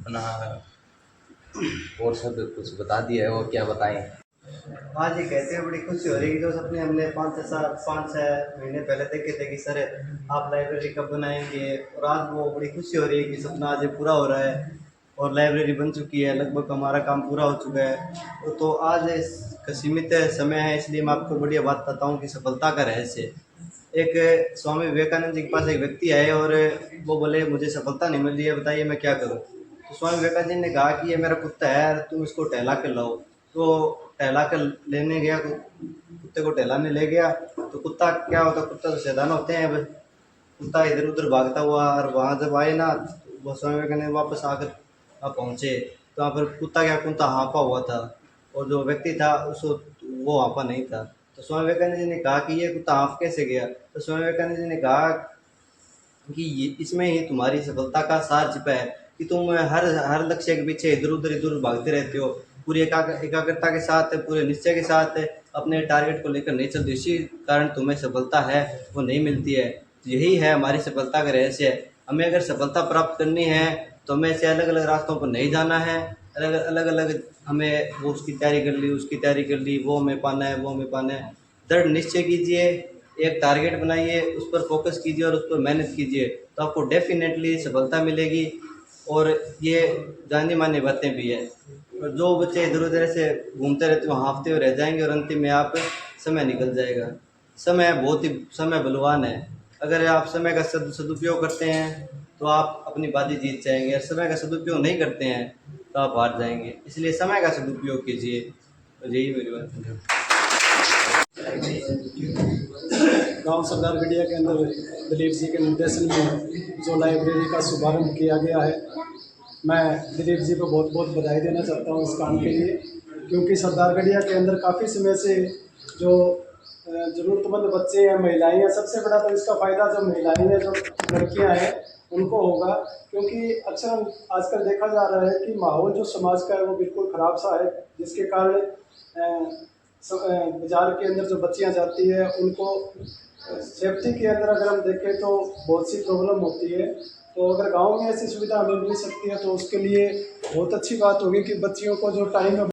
M: अपना, और सब कुछ बता दिया है, और क्या बताएं।
H: आज ये कहते हैं बड़ी खुशी हो रही है, जो सपने हमने 5-6 महीने पहले देखे थे कि सर आप लाइब्रेरी कब बनाएंगे, और आज वो बड़ी खुशी हो रही है कि सपना आज पूरा हो रहा है और लाइब्रेरी बन चुकी है, लगभग हमारा काम पूरा हो चुका है। तो आज सीमित समय है, इसलिए मैं आपको बढ़िया बात बताता हूँ कि सफलता का रहस्य। एक स्वामी विवेकानंद जी के पास एक व्यक्ति आए और वो बोले मुझे सफलता नहीं मिल रही है, बताइए मैं क्या करूँ। तो स्वामी विवेकानंद जी ने कहा कि ये मेरा कुत्ता है, तुम इसको टहला कर लाओ। तो टहला कर लेने गया, कुत्ते को टहलाने ले गया। तो कुत्ता क्या होता, कुत्ता तो शैतान होते हैं, बस कुत्ता इधर उधर भागता हुआ, और वहाँ जब आए ना वो स्वामी विवेकानंद वापस आकर वहाँ पहुँचे तो वहाँ पर कुत्ता हाँफा हुआ था, और जो व्यक्ति था उसको वो हाँफा नहीं था। तो स्वामी विवेकानंद जी ने कहा कि ये कुत्ता हाँफ कैसे गया। तो स्वामी विवेकानंद जी ने कहा कि इसमें ही तुम्हारी सफलता का सार छिपा है कि तुम हर लक्ष्य के पीछे इधर उधर भागते रहते हो, पूरी एकाग्रता के साथ, पूरे निश्चय के साथ अपने टारगेट को लेकर नहीं चलते, इसी कारण तुम्हें सफलता है वो नहीं मिलती है। यही है हमारी सफलता का रहस्य। हमें अगर सफलता प्राप्त करनी है तो हमें ऐसे अलग अलग रास्तों पर नहीं जाना है, अलग अलग हमें वो उसकी तैयारी कर ली, उसकी तैयारी कर ली, वो हमें पाना है, वो हमें पाना है। दृढ़ निश्चय कीजिए, एक टारगेट बनाइए, उस पर फोकस कीजिए और उस पर मेहनत कीजिए, तो आपको डेफिनेटली सफलता मिलेगी। और ये जानी मानी बातें भी है। और जो बच्चे इधर उधर से घूमते रहते हो, हाँफते हुए रह जाएंगे और अंतिम में आप समय निकल जाएगा। समय बलवान है, अगर आप समय का सदुपयोग करते हैं तो आप अपनी बाजी जीत जाएंगे, और समय का सदुपयोग नहीं करते हैं तो आप हार जाएंगे। इसलिए समय का सदुपयोग कीजिए। यही मेरी बात है।
O: गांव सरदारगढ़िया के अंदर दिलीप जी के निर्देशन में जो लाइब्रेरी का शुभारंभ किया गया है, मैं दिलीप जी को बहुत बहुत बधाई देना चाहता हूँ इस काम के लिए, क्योंकि सरदारगढ़िया के अंदर काफ़ी समय से जो ज़रूरतमंद बच्चे हैं, महिलाएं हैं, सबसे बड़ा तो इसका फ़ायदा जो महिलाएं हैं, जो लड़कियां हैं उनको होगा, क्योंकि अक्सर आजकल देखा जा रहा है कि माहौल जो समाज का है वो बिल्कुल ख़राब सा है, जिसके कारण बाज़ार के अंदर जो बच्चियां जाती है उनको सेफ्टी के अंदर अगर हम देखें तो बहुत सी प्रॉब्लम होती है। तो अगर गांव में ऐसी सुविधा हमें मिल सकती है तो उसके लिए बहुत अच्छी बात होगी कि बच्चियों को जो टाइम में